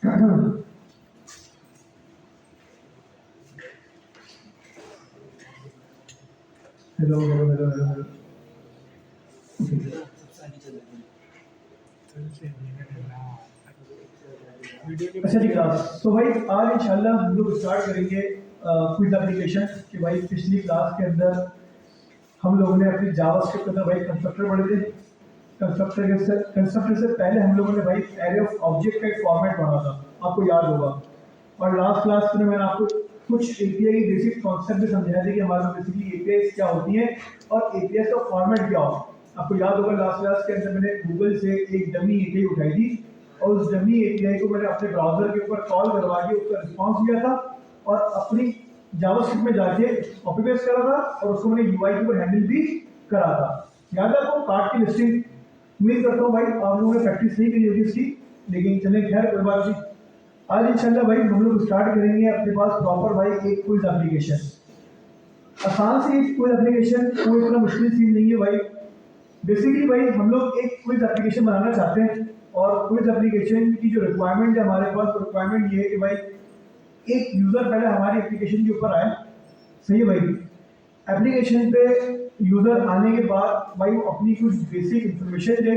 Hello hello hello hello hello. अच्छा जी class, तो भाई आज इंशाल्लाह हम लोग स्टार्ट करेंगे क्विज एप्लीकेशन कि भाई पिछली क्लास के अंदर हम लोगों ने अपनी जावास्क्रिप्ट के अंदर भाई कंस्ट्रक्टर पढ़े थे। कंस्ट्रक्टर से पहले हम लोगों ने भाई एरे ऑफ ऑब्जेक्ट का एक फॉर्मेट पढ़ा था, आपको याद होगा। और लास्ट क्लास में मैंने आपको कुछ एपीआई की बेसिक कॉन्सेप्ट भी समझाया थे कि हमारे पास बेसिकली एपीआई क्या होती है और एपीआई का फॉर्मेट क्या होगा। आपको याद होगा लास्ट क्लास के अंदर मैंने गूगल से एक डमी एपीआई उठाई थी और उस डमी एपीआई को मैंने अपने ब्राउजर के ऊपर कॉल करवा के उसका रिस्पॉन्स दिया था और अपनी जावास्क्रिप्ट में जाके कॉपी पेस्ट करा था और उसको मैंने यूआई के ऊपर हैंडल भी करा था। याद है आपको कार्ड की लिस्टिंग? उम्मीद करता हूँ भाई आप लोगों ने प्रैक्टिस नहीं करी होगी इसकी, लेकिन चले खैर कोई बात नहीं। आज इंशाल्लाह भाई हम लोग स्टार्ट करेंगे अपने पास प्रॉपर भाई एक क्विज एप्लीकेशन। आसान सी एक क्विज एप्लीकेशन, कोई इतना मुश्किल चीज नहीं है भाई। बेसिकली भाई हम लोग एक क्विज एप्लीकेशन बनाना चाहते हैं और क्विज एप्लीकेशन की जो रिक्वायरमेंट है हमारे पास, रिक्वायरमेंट ये है कि भाई एक यूजर पहले हमारी एप्लीकेशन के ऊपर आए। सही है भाई। एप्लीकेशन पे यूजर आने के बाद भाई वो अपनी कुछ बेसिक इंफॉर्मेशन दे,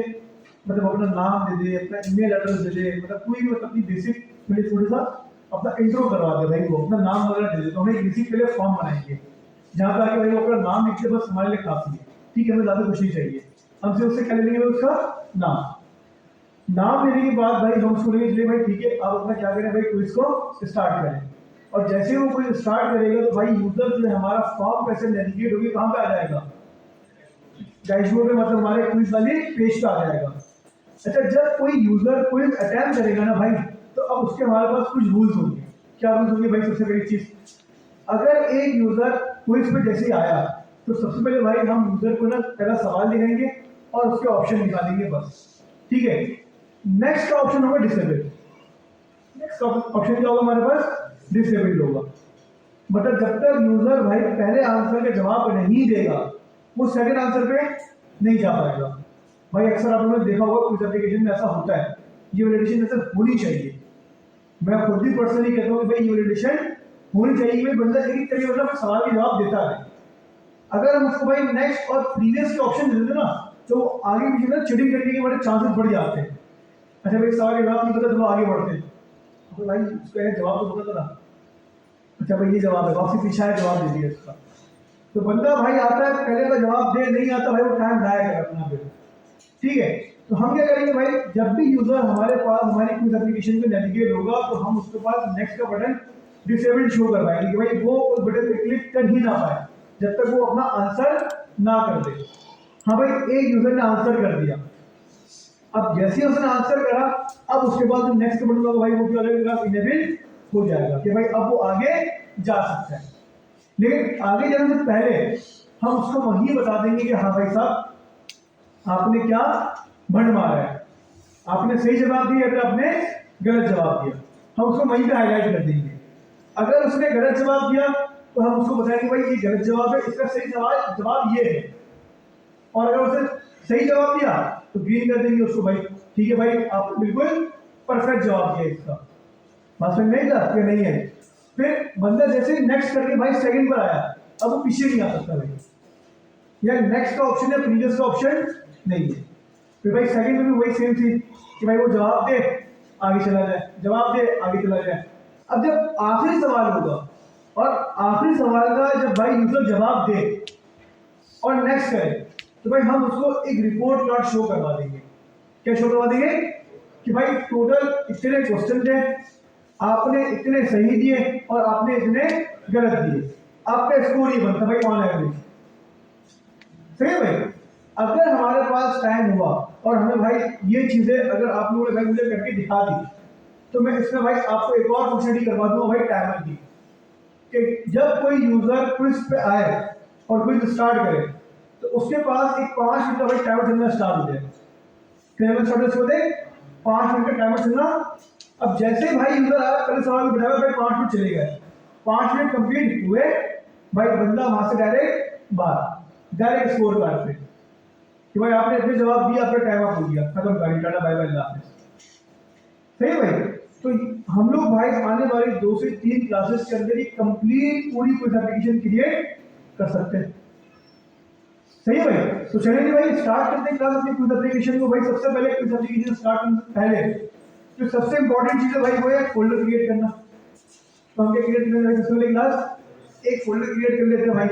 मतलब अपना नाम दे दे, अपना ईमेल एड्रेस दे दे, मतलब कोई भी अपनी बेसिक थोड़ा सा अपना इंट्रो करवा दे भाई, वो अपना नाम वगैरह दे दे। तो हम एक बेसिक पहले फॉर्म बनाएंगे जहाँ पे आके भाई वो अपना नाम लिख के बस हमारे लिए काफी है। ठीक है, हमें ज्यादा कुछ नहीं चाहिए। हमसे उससे क्या लेंगे उसका नाम लेने के बाद भाई हम उसको लेंगे भाई ठीक है आप अपना क्या करें भाई क्विज को स्टार्ट करें। और जैसे वो क्विज स्टार्ट करेगा तो भाई यूजर जो है हमारा फॉर्म कैसे नेविगेट होगी, कहाँ पे आ जाएगा? डैशबोर्ड में, मतलब हमारे क्विज वाले पेज पे आ जाएगा। अच्छा, जब कोई यूजर क्विज अटेम्प्ट करेगा ना भाई, तो अब उसके हमारे पास कुछ रूल्स होंगे। क्या रूल्स होंगे भाई? सबसे पहली चीज, अगर एक यूजर क्विज पे जैसे ही आया तो सबसे पहले भाई हम यूजर को ना पहला सवाल दिखाएंगे और उसके ऑप्शन निकालेंगे बस। ठीक है। नेक्स्ट का ऑप्शन होगा डिसेबल। नेक्स्ट ऑप्शन क्या होगा हमारे पास? डिसेबल्ड होगा। मतलब जब तक यूजर भाई पहले आंसर का जवाब नहीं देगा वो सेकंड आंसर पे नहीं जा पाएगा। भाई अक्सर आप लोगों ने देखा होगा कुछ एप्लीकेशन में ऐसा होता है, ये वैलिडेशन ऐसे होनी चाहिए। मैं खुद भी पर्सनली कहता हूँ कि भाई ये वैलिडेशन होनी चाहिए कि बंदा एक एक करके मतलब सवाल का जवाब देता है। अगर हम उसको भाई नेक्स्ट और प्रीवियस के ऑप्शन दे देते ना तो वो आगे पीछे ना चीटिंग करने के बड़े चांसेस बढ़ जाते हैं। अच्छा भाई सवाल का जवाब नहीं पता, चलो आगे बढ़ते हैं। तो भाई उसका जवाब तो पता था, अच्छा भाई ये जवाब है, वापसी पीछा है, जवाब दे दिया इसका। तो बंदा भाई आता है पहले का जवाब दे, नहीं आता भाई वो टाइम जाया कर अपना फिर। ठीक है। तो हम क्या करेंगे भाई, जब भी यूजर हमारे पास हमारी क्विज एप्लीकेशन में नेविगेट होगा तो हम उसके पास नेक्स्ट का बटन डिसेबल्ड शो करवाएंगे कि भाई वो उस बटन पे क्लिक कर ही ना पाए जब तक वो अपना आंसर ना कर दे। हाँ भाई, एक यूजर ने आंसर कर दिया, अब जैसे ही उसने आंसर करा अब उसके बाद जो नेक्स्ट बटन होगा भाई वो क्या लगेगा? इनेबल हो जाएगा कि भाई अब वो आगे जा सकता है। लेकिन आगे जाने से पहले हम उसको वही बता देंगे कि हाँ भाई साहब आपने क्या भंड मारा है, आपने सही जवाब दिया या आपने गलत जवाब दिया। हम उसको वहीं पे हाईलाइट कर देंगे। अगर उसने गलत जवाब दिया तो हम उसको बताएंगे भाई ये गलत जवाब है, इसका सही जवाब ये है। और अगर उसने सही जवाब दिया तो ग्रीन कर देंगे उसको, भाई ठीक है भाई आपने बिल्कुल परफेक्ट जवाब दिया इसका। बात समझ नहीं था कि नहीं है? फिर बंदा जैसे ही नेक्स्ट करके भाई सेकंड पर आया अब वो पीछे नहीं आ सकता भाई, या नेक्स्ट का ऑप्शन है प्रीवियस का ऑप्शन नहीं है। फिर भाई सेकंड में भी वही सेम चीज कि भाई वो जवाब दे आगे चला जाए, जवाब दे आगे चला जाए। अब जब आखिरी सवाल होगा और आखिरी सवाल का जब भाई यूजर जवाब दे और नेक्स्ट करे तो भाई हम उसको एक रिपोर्ट कार्ड शो करवा देंगे। क्या शो करवा देंगे? कि भाई टोटल इतने क्वेश्चन थे, आपने इतने सही दिए और आपने इतने गलत दिए, आपका स्कोर ये बनता भाई ऑन एवरेज। सही है भाई। अगर हमारे पास टाइम हुआ और हमें भाई ये चीजें अगर आप लोगों ने भाई मुझे करके दिखा दी तो मैं इसमें भाई आपको एक और फंक्शनलिटी करवा दूंगा भाई टाइमर की, कि जब कोई यूजर क्विज पे आए और क्विज स्टार्ट करे तो उसके पास एक 5 मिनट का भाई टाइमर चलना स्टार्ट हो जाए। टाइमर स्टार्ट हो जाए 5 मिनट का टाइमर चलना। अब जैसे भाई यूजर आया पहले सवाल में बताया भाई 5 मिनट चले गए, 5 मिनट कंप्लीट हुए भाई बंदा वहां से डायरेक्ट बाहर, डायरेक्ट स्कोर कार्ड पे कि भाई आपने इतने जवाब दिया, आपका टाइम अप हो गया, खत्म गाड़ी, टाटा बाय बाय, अल्लाह हाफिज़। सही है भाई। तो तो हम लोग भाई आने वाली 2 से 3 क्लासेस के अंदर ही कंप्लीट पूरी क्विज एप्लीकेशन क्रिएट कर सकते हैं। सही है भाई। तो चलिए भाई स्टार्ट करते हैं क्लास अपनी क्विज एप्लीकेशन को। भाई सबसे पहले क्विज एप्लीकेशन स्टार्ट करने से पहले जो सबसे इंपॉर्टेंट चीज है भाई वो है फोल्डर क्रिएट करना। तो हम क्या क्रिएट करेंगे सबसे पहले क्लास एक फोल्डर क्रिएट कर लेते हैं भाई।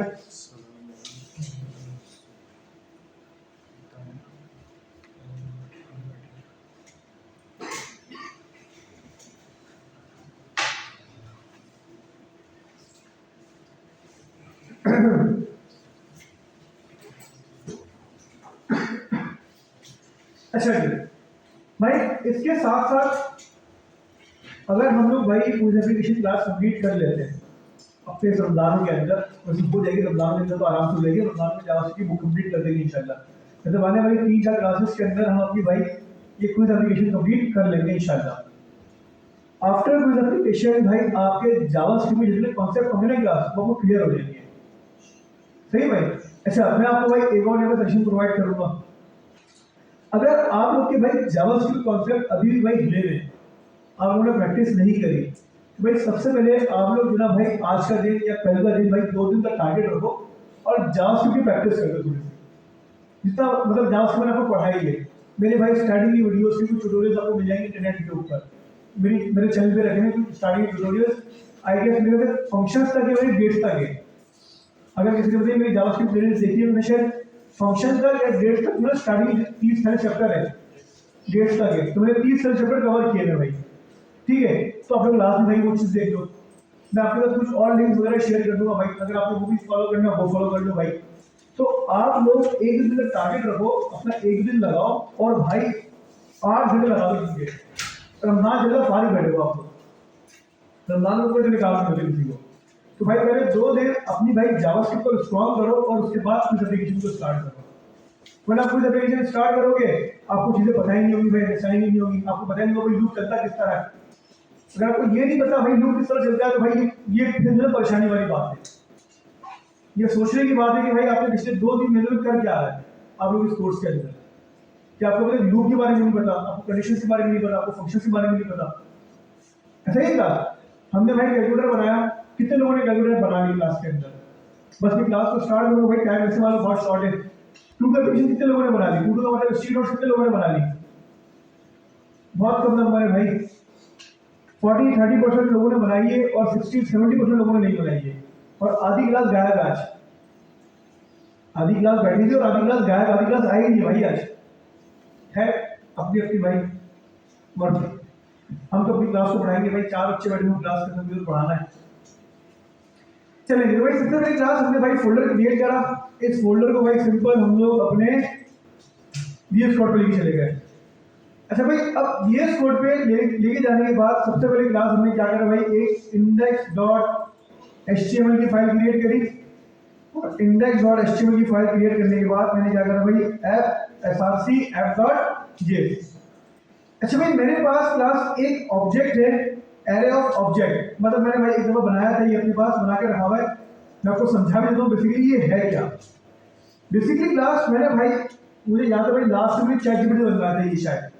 अच्छा जी भाई, इसके साथ साथ अगर हम लोग भाई क्विज एप्लीकेशन क्लास कंप्लीट कर लेते हैं अपने रमजान के अंदर, वैसे हो जाएगी रमजान के अंदर तो आराम से हो जाएगी, रमजान में जावास्क्रिप्ट की बुक कंप्लीट कर देंगे इंशाल्लाह। मतलब आने वाली 3-4 क्लासेस के अंदर हम अपनी भाई ये क्विज एप्लीकेशन कंप्लीट कर लेंगे इंशाल्लाह। आफ्टर क्विज एप्लीकेशन भाई आपके जावास्क्रिप्ट में जितने कॉन्सेप्ट होंगे ना क्लास वो क्लियर हो जाएंगे। सही भाई। अच्छा मैं आपको भाई एक और यहाँ सेशन प्रोवाइड करूंगा। अगर आप लोग के भाई जावास्क्रिप्ट कॉन्सेप्ट अभी भी भाई हिले हुए, आप लोगों ने प्रैक्टिस नहीं करी, तो भाई सबसे पहले आप लोग जो ना भाई आज का दिन या कल का दिन भाई 2 दिन का टारगेट रखो और जावास्क्रिप्ट की प्रैक्टिस करो थोड़ी सी। जितना मतलब जावास्क्रिप्ट मैंने आपको पढ़ाई है, मेरे भाई स्टार्टिंग की वीडियोस की कुछ ट्यूटोरियल्स आपको मिल जाएंगे इंटरनेट के ऊपर। मेरे चैनल पे रखे हैं कुछ स्टार्टिंग ट्यूटोरियल्स, आई गेस मेरे फंक्शंस तक है भाई, डेट्स तक है। अगर किसी ने बताइए मेरी जावास्क्रिप्ट प्लेलिस्ट देखी है, मैं शायद फंक्शन तक या डेट्स तक मेरा स्टार्टिंग 30 सारे चैप्टर है, डेट्स तक है, तो मैंने 30 सारे चैप्टर कवर किए हैं भाई। ठीक है, तो आप लोग लास्ट में भाई वो चीज़ देख लो। मैं आपके साथ कुछ और लिंक्स वगैरह शेयर कर दूंगा भाई, अगर आपको वो भी फॉलो करना है वो फॉलो कर लो भाई। तो आप लोग एक दिन का टारगेट रखो, अपना एक दिन लगाओ और भाई 8 घंटे लगा दो क्रिकेट। रमजान जल्दा फारिग बैठे हो आप लोग, रमजान में कोई निकाल नहीं होते किसी को। तो भाई पहले 2 दिन अपनी भाई जावास्क्रिप्ट को स्ट्रॉन्ग करो और उसके बाद कुछ एप्लीकेशन को स्टार्ट करो। वरना आप कुछ एप्लीकेशन स्टार्ट करोगे आपको चीजें पता ही नहीं होगी भाई, डिजाइन ही नहीं होगी, आपको पता ही नहीं होगा लूप चलता किस तरह है। अगर आपको ये नहीं पता भाई लूप किस तरह चलता है तो भाई ये फिर जो है परेशानी वाली बात है। ये सोचने की बात है कि भाई आपने पिछले 2 दिन महीनों में कर क्या है आप लोग इस कोर्स के अंदर, कि आपको मतलब लूप के बारे में नहीं पता, आपको कंडीशन के बारे में नहीं पता, आपको फंक्शन के बारे में नहीं पता। ऐसा ही था, हमने भाई कैलकुलेटर बनाया, कितने लोगों ने कैलकुलेटर बना ली क्लास के अंदर। बस मैं क्लास को स्टार्ट करूँ भाई, टाइम वैसे वाला बहुत शॉर्ट है। टू का एप्लीकेशन कितने लोगों ने बना ली, टू का मतलब स्ट्रीट नोट्स कितने लोगों ने बना ली, बहुत कम नंबर है भाई। 40-30% लोगों ने बनाई है और 60-70% लोगों ने नहीं बनाई है। और आधी क्लास गायब आज, आधी क्लास बैठी थी और आधी क्लास गायब, आधी क्लास आई नहीं भाई आज। है अपनी अपनी भाई मर्जी। हम तो अपनी क्लास को पढ़ाएंगे भाई, 4 बच्चे बैठे हुए क्लास के अंदर पढ़ाना है। चलिए भाई सबसे पहले क्लास हमने भाई फोल्डर क्रिएट करा। इस फोल्डर को भाई सिंपल हम लोग अपने VS कोड पे लेके चले गए। अच्छा भाई अब VS कोड पे लेके जाने के बाद सबसे पहले क्लास हमने क्या करा भाई, एक index.html की फाइल क्रिएट करी और index.html की फाइल क्रिएट करने के बाद मैंने क्या करा भाई src app.js। अच्छा भाई मेरे पास क्लास एक ऑब्जेक्ट है, एरे ऑफ ऑब्जेक्ट, मतलब मैंने भाई एक दफा बनाया था, ये अपने पास बना के रखा हुआ है। मैं आपको समझा भी देता हूँ बेसिकली ये है क्या। बेसिकली क्लास मैंने भाई, मुझे याद है भाई लास्ट में चैट जीपीटी बनवाया था, ये शायद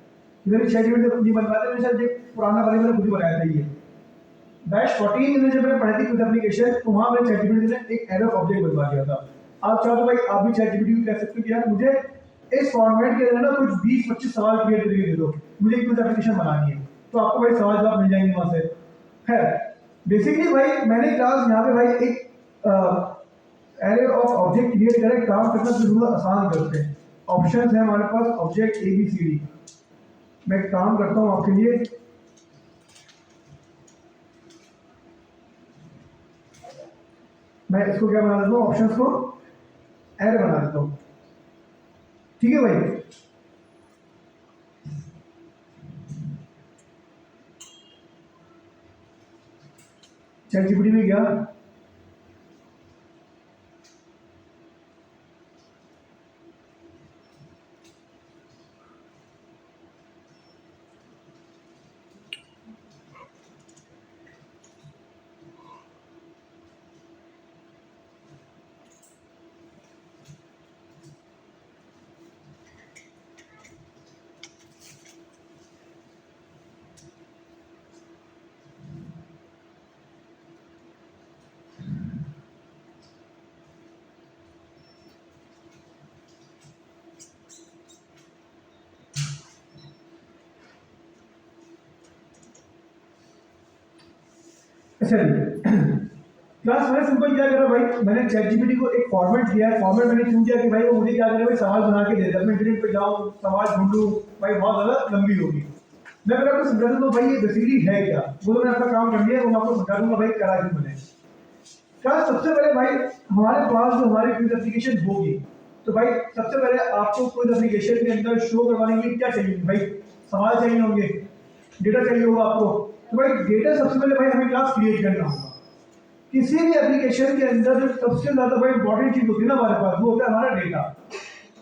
मेरे चैट जीपीटी से नहीं बनवाया था, मैंने शायद एक पुराना वाले मैंने खुद ही बनाया था। ये बैच 14 में जब मैंने पढ़ी थी कुछ एप्लीकेशन, तो वहाँ मैंने चैट जीपीटी ने एक एरे ऑफ ऑब्जेक्ट बनवा दिया था। आप चाहो तो भाई आप भी चैट जीपीटी को कह सकते हो कि यार मुझे इस फॉर्मेट के अंदर ना कुछ 20-25 सवाल क्रिएट करके दे दो, मुझे कुछ एप्लीकेशन बनानी है, तो आपको भाई सवाल जवाब मिल जाएंगे वहां से। है बेसिकली भाई मैंने क्लास यहाँ पे भाई एक एरे ऑफ ऑब्जेक्ट क्रिएट करें, काम करना थोड़ा आसान करते हैं। ऑप्शंस है हमारे पास ऑब्जेक्ट ABCD। मैं काम करता हूँ आपके लिए, मैं इसको क्या बना देता हूँ, ऑप्शंस को एरे बना देता हूँ। ठीक है भाई, चैट जीपीटी में गया, अच्छा क्लास मैंने सिंपल क्या करा भाई, मैंने ChatGPT को एक फॉर्मेट दिया है, फॉर्मेट मैंने चूज किया कि भाई वो मुझे क्या करे, भाई सवाल बना के दे दे, मैं इंटरनेट पे जाऊँ सवाल ढूंढूं, भाई बहुत ज़्यादा लंबी होगी। मैं अगर आपको समझा दूँ तो भाई ये बेसिकली है क्या, वो तो मैंने अपना काम कर लिया, वो मैं आपको समझा दूंगा भाई करा क्यों मैंने। क्या सबसे पहले भाई हमारे पास जो हमारी क्विज एप्लीकेशन होगी, तो भाई सबसे पहले आपको क्विज एप्लीकेशन के अंदर शो करवाने के लिए क्या चाहिए भाई, सवाल चाहिए होंगे, डेटा चाहिए होगा आपको। तो भाई डेटा सबसे पहले भाई हमें क्लास क्रिएट करना होगा। किसी भी एप्लीकेशन के अंदर जो सबसे ज्यादा भाई इंपॉर्टेंट चीज होती है ना हमारे पास, वो होता है हमारा डेटा।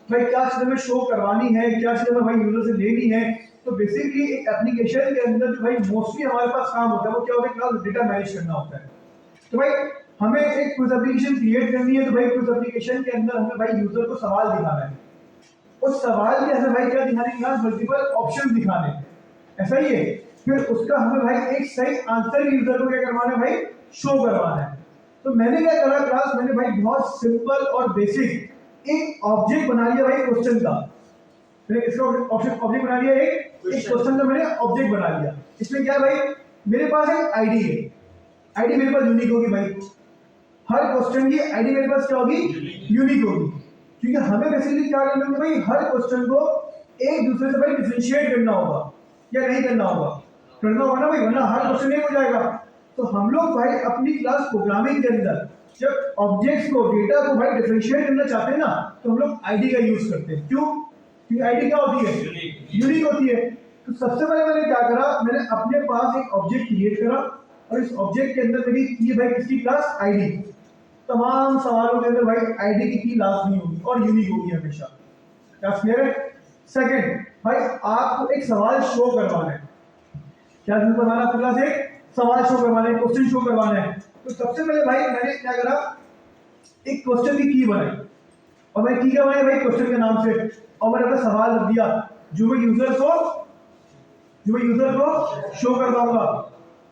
भाई क्या चीज हमें शो करवानी है, क्या चीज हमें भाई यूजर से लेनी है। तो बेसिकली एक एप्लीकेशन के अंदर जो भाई मोस्टली हमारे पास काम होता है वो क्या होता है, डेटा मैनेज करना होता है। तो भाई हमें एक क्विज एप्लीकेशन क्रिएट करनी है, तो भाई क्विज एप्लीकेशन के अंदर हमें भाई यूजर को सवाल दिखाना है। उस सवाल के अंदर भाई क्या दिखाने के बाद मल्टीपल ऑप्शन दिखाने, ऐसा ही है। फिर उसका हमें भाई एक सही आंसर यूजर को क्या करवाना है भाई, शो करवाना है। तो मैंने क्या करा क्लास, मैंने भाई बहुत सिंपल और बेसिक एक ऑब्जेक्ट बना लिया भाई क्वेश्चन का। मैंने इसका ऑब्जेक्ट बना लिया, एक क्वेश्चन का मैंने ऑब्जेक्ट बना लिया। इसमें क्या है भाई, मेरे पास एक आईडी है, आईडी मेरे पास यूनिक होगी भाई, हर क्वेश्चन की आईडी मेरे पास क्या होगी, यूनिक होगी। क्योंकि हमें बेसिकली क्या करना होगा भाई, हर क्वेश्चन को एक दूसरे से भाई डिफरेंशिएट करना होगा या नहीं करना होगा, करना होगा ना भाई, वरना हर क्वेश्चन नहीं हो जाएगा। तो हम लोग भाई अपनी क्लास प्रोग्रामिंग के अंदर जब ऑब्जेक्ट्स को, डेटा को भाई डिफरेंशिएट करना चाहते हैं ना, तो हम लोग आईडी का यूज करते हैं। क्यों? क्योंकि आईडी क्या होती है, यूनिक होती है। तो सबसे पहले मैंने क्या करा, मैंने अपने पास एक ऑब्जेक्ट क्रिएट करा और इस ऑब्जेक्ट के अंदर मेरी ये भाई किसकी क्लास, आईडी। तमाम सवालों के अंदर भाई आईडी की की लास्ट नहीं होगी और यूनिक होगी हमेशा। क्या क्लियर है? सेकंड भाई आपको एक सवाल शो करवाना है। क्या शो करवाना है आपके पास, एक सवाल शो करवाना है, क्वेश्चन शो करवाना है। तो सबसे पहले भाई मैंने क्या करा, एक क्वेश्चन की बनाई और मैं की क्या बनाई भाई, क्वेश्चन के नाम से, और मैंने अपना सवाल रख दिया जो मैं यूजर को शो करवाऊंगा।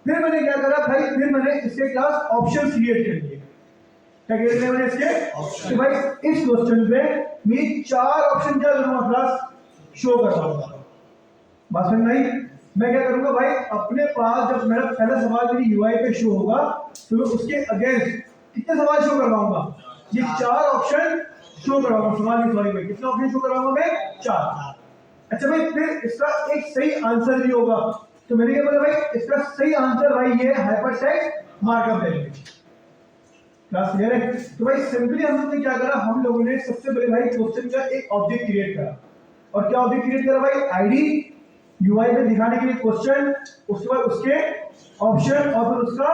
फिर मैंने क्या करा भाई, फिर मैंने इसके क्लास ऑप्शन क्रिएट कर दिए। क्या क्रिएट किया मैंने इसके, कि भाई इस क्वेश्चन पे मैं 4 ऑप्शन क्या करूंगा, क्लास शो करवाऊंगा। बात समझ में आई? मैं क्या करूंगा भाई, अपने पास जब मेरा पहला सवाल मेरी यूआई पे शो होगा, तो मैं उसके अगेंस्ट कितने सवाल शो करवाऊंगा, ये 4 ऑप्शन शो करवाऊंगा। सवाल की सॉरी भाई, कितने ऑप्शन शो करवाऊंगा मैं, 4। अच्छा भाई फिर इसका एक सही आंसर भी होगा। तो मैंने क्या बोला भाई, इसका सही आंसर भाई ये hypertext markup language. Class clear है? तो भाई सिंपली हम लोगों ने क्या करा, हम लोगों ने सबसे पहले भाई क्वेश्चन का एक ऑब्जेक्ट क्रिएट करा। और क्या ऑब्जेक्ट क्रिएट करा भाई, आईडी, यूआई में दिखाने के लिए क्वेश्चन, उसके बाद उसके ऑप्शन और फिर उसका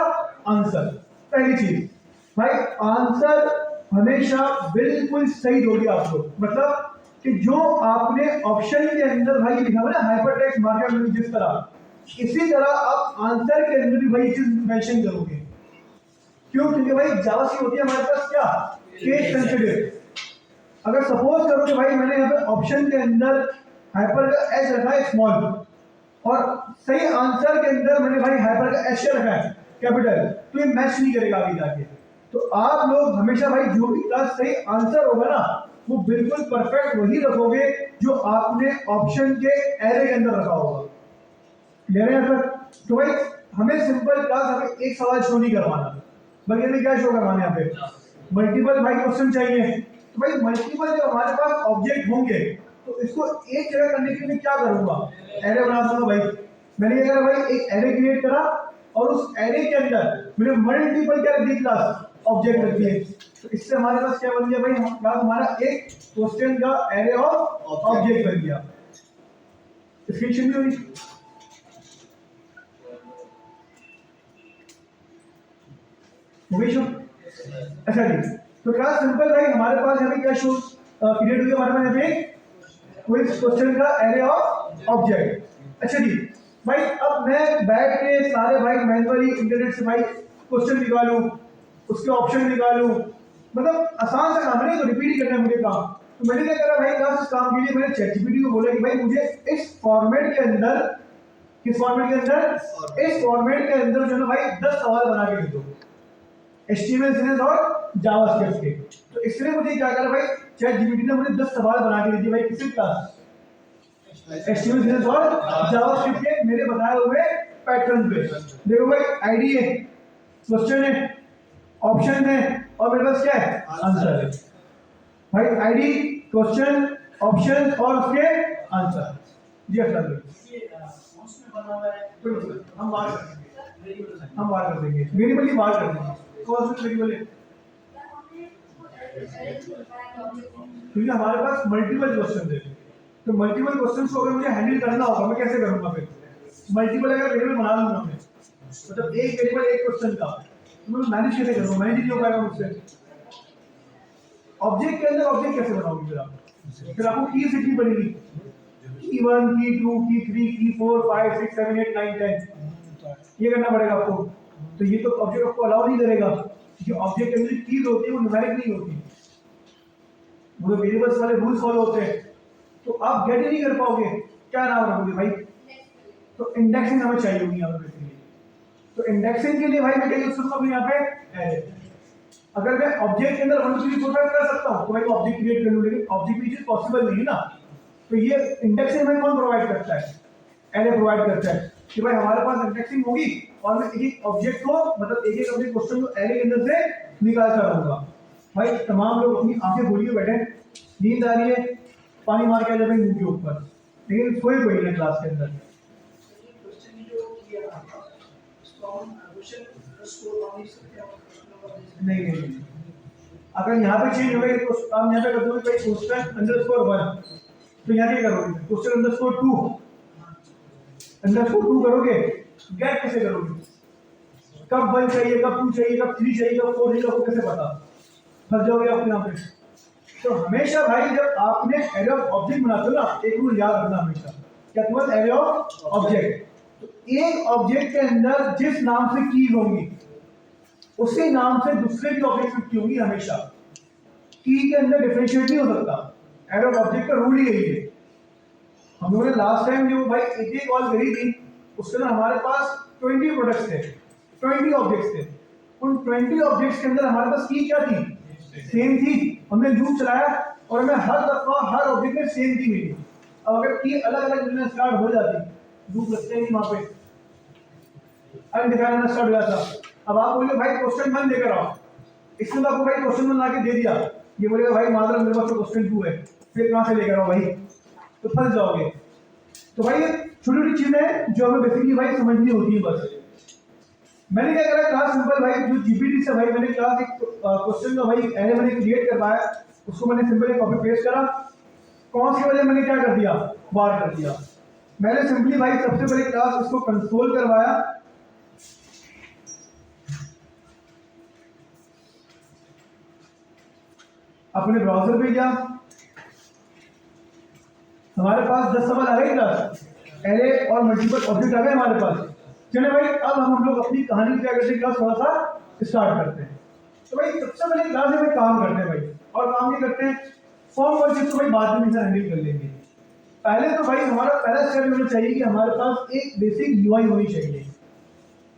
आंसर। पहली चीज भाई, आंसर हमेशा बिल्कुल सही दोगे आप लोग, मतलब कि जो आपने ऑप्शन के अंदर भाई लिखा हुआ ना हाइपरटेक्स्ट मार्कअप, जिस तरह इसी तरह आप आंसर के अंदर भी भाई चीज मेंशन करोगे। क्यों? क्योंकि भाई जावास्क्रिप्ट होती है हमारे पास क्या, केस सेंसिटिव। अगर सपोज करो कि भाई मैंने यहाँ पे ऑप्शन के अंदर हाइपर का एच रखा है स्मॉल, और सही आंसर के अंदर मैंने भाई हाइपर का एच रखा है कैपिटल, तो ये मैच नहीं करेगा आगे जाके। तो आप लोग हमेशा भाई जो भी क्लास सही आंसर होगा ना, वो बिल्कुल परफेक्ट वही रखोगे जो आपने ऑप्शन के एरे के अंदर रखा होगा। क्लियर है सर? तो भाई हमें सिंपल क्लास, हमें एक सवाल शो नहीं करवाना, बल्कि हमें क्या शो करवाना है, यहाँ पे मल्टीपल भाई क्वेश्चन चाहिए। तो भाई मल्टीपल जब हमारे पास ऑब्जेक्ट होंगे, तो इसको एक जगह करने के लिए क्या करूंगा, एरे बना दूंगा भाई। मैंने क्या करा भाई, एक एरे क्रिएट करा और उस एरे के अंदर मैंने मल्टीपल क्या रख दी, क्लास ऑब्जेक्ट रख दिए। तो इससे हमारे पास क्या बन गया भाई, क्लास हमारा एक क्वेश्चन का एरे ऑफ ऑब्जेक्ट बन गया। स्क्रीनशॉट भी हुई अच्छा जी। तो क्लास सिंपल भाई हमारे पास यहाँ पे क्या शो क्रिएट हुई, हमारे पास यहाँ पे कोई क्वेश्चन का एरे ऑफ ऑब्जेक्ट। अच्छा जी भाई, अब मैं बैठ के सारे भाई मैनुअली इंटरनेट से भाई क्वेश्चन निकालूं, उसके ऑप्शन निकालूं, मतलब आसान सा काम है, तो रिपीट ही करना है मुझे काम। तो मैंने क्या करा भाई, क्लास इस काम के लिए मैंने ChatGPT को बोला कि भाई मुझे इस फॉर्मेट के अंदर, किस फॉर्मेट के अंदर, इस फॉर्मेट के अंदर जो है भाई 10 सवाल बना के दे दो, HTML CSS और जावास्क्रिप्ट के। तो इसलिए मुझे क्या करा भाई, ChatGPT ने मुझे 10 सवाल बना के दे दिए भाई, किसी क्लास HTML CSS और जावास्क्रिप्ट के मेरे बताए हुए पैटर्न पे। देखो भाई आईडी है, क्वेश्चन है, ऑप्शन है और मेरे पास क्या है, आंसर है। भाई आईडी, क्वेश्चन, ऑप्शन और उसके आंसर। जी अच्छा हम बाहर कर देंगे, हम बाहर कर देंगे, वेरिएबल ही बाहर कर देंगे। कौन सा वेरिएबल है, क्योंकि हमारे पास मल्टीपल क्वेश्चन है, तो मल्टीपल क्वेश्चन को अगर मुझे हैंडल करना होगा मैं कैसे करूंगा फिर? मल्टीपल अगर वेरिएबल बना लूंगा मैं, मतलब एक वेरिएबल एक क्वेश्चन का, तो मैं मैनेज कैसे करूंगा? मैनेज नहीं हो पाएगा मुझसे। ऑब्जेक्ट के अंदर ऑब्जेक्ट कैसे बनाओगे फिर आप? फिर आपको की सीखनी पड़ेगी, की 1, की 2, की 3, की 4, 5, 6, 7, 8, 9, 10 ये करना पड़ेगा आपको। तो ये तो ऑब्जेक्ट आपको अलाउ नहीं करेगा, क्योंकि ऑब्जेक्ट के अंदर कीज होती है वो न्यूमेरिक नहीं होती, वो वेरिएबल्स वाले रूल्स फॉलो होते हैं, तो आप गेट ही नहीं कर पाओगे। क्या नाम रखोगे भाई? तो इंडेक्सिंग हमें चाहिए होगी यहाँ पे। तो इंडेक्सिंग के लिए भाई मैं क्या यूज करूंगा यहाँ पे, एरे। अगर मैं ऑब्जेक्ट के अंदर 1 2 3 4 5 कर सकता हूँ तो भाई ऑब्जेक्ट क्रिएट कर लूँ, लेकिन ऑब्जेक्ट की चीज पॉसिबल नहीं है ना। तो ये इंडेक्सिंग हमें कौन प्रोवाइड करता है? एरे प्रोवाइड करता है कि भाई हमारे पास इंडेक्सिंग होगी और मैं एक ऑब्जेक्ट को, मतलब एक ऑब्जेक्ट क्वेश्चन को एरे के अंदर से निकालता रहूंगा। भाई तमाम लोग अपनी आंखें खोलिए बैठे, नींद आ रही है, पानी मार के आ जाए मुंह के ऊपर, लेकिन सोए कोई नहीं क्लास के अंदर। नहीं नहीं नहीं, अगर यहाँ पे चेंज हो गई तो आप यहाँ पे कर दोगे क्वेश्चन अंडरस्कोर 1, तो यहाँ क्या करोगे? क्वेश्चन अंडरस्कोर 2, अंडरस्कोर 2 करोगे, गेट कैसे करोगे? कब 1 चाहिए, कब 2 चाहिए, कब 3 चाहिए, कब 4 चाहिए, आपको कैसे पता? फंस जाओगे आप यहाँ पे। तो हमेशा भाई जब आपने एरे ऑफ ऑब्जेक्ट बनाते हो ना, एक रूल याद रखना हमेशा, क्या तुम्हारा एरे ऑफ ऑब्जेक्ट, तो एक ऑब्जेक्ट के अंदर जिस नाम से कीज होंगी उसी नाम से दूसरे भी ऑब्जेक्ट की होंगी हमेशा। की के अंदर डिफरेंशिएट नहीं हो सकता, एरे ऑफ ऑब्जेक्ट का रूल ही यही है। हम लोगों ने लास्ट टाइम जो भाई एक कॉल करी थी उसके अंदर हमारे पास 20 प्रोडक्ट्स थे, 20 ऑब्जेक्ट्स थे, उन 20 ऑब्जेक्ट्स के अंदर हमारे पास की क्या थी? सेम थी। हमने लूप चलाया और हमें हर दफा हर ऑब्जेक्ट में सेम की मिली। अब अगर की अलग अलग मिलना स्टार्ट हो जाती, लूप लगते नहीं वहां पे, अनडिफाइंड स्टार्ट हो जाता। अब आप बोलिए भाई क्वेश्चन 1 लेकर आओ, इसमें तो आपको भाई क्वेश्चन 1 ला के दे दिया, ये बोलेगा भाई मादर मेरे पास तो क्वेश्चन 2 है, फिर कहां से लेकर आओ भाई? तो फंस जाओगे। तो भाई ये छोटी छोटी चीजें हैं जो हमें बेसिकली भाई समझनी होती है बस। मैंने क्या करा, क्लास सिंपल भाई जो जीपीटी से भाई मैंने क्लास एक क्वेश्चन का भाई एरे मैंने क्रिएट करवाया, उसको मैंने सिंपल कॉपी पेस्ट करा, कौन सी वजह मैंने क्या कर दिया, बार कर दिया। मैंने सिंपली भाई सबसे पहले क्लास इसको कंसोल करवाया, अपने ब्राउजर पे गया, हमारे पास 10 सवाल आ गए क्लास, एरे और मल्टीपल ऑब्जेक्ट आ गए हमारे पास। चलिए भाई अब हम लोग अपनी कहानी क्या करते हैं, क्लास थोड़ा सा स्टार्ट करते हैं। तो भाई सबसे पहले क्लास में काम करते हैं भाई, और काम ये करते हैं फॉर्म वर्क, तो भाई बाद में हैंडल कर लेंगे। पहले तो भाई हमारा पहला स्टेप होना चाहिए कि हमारे पास एक बेसिक यूआई होनी चाहिए।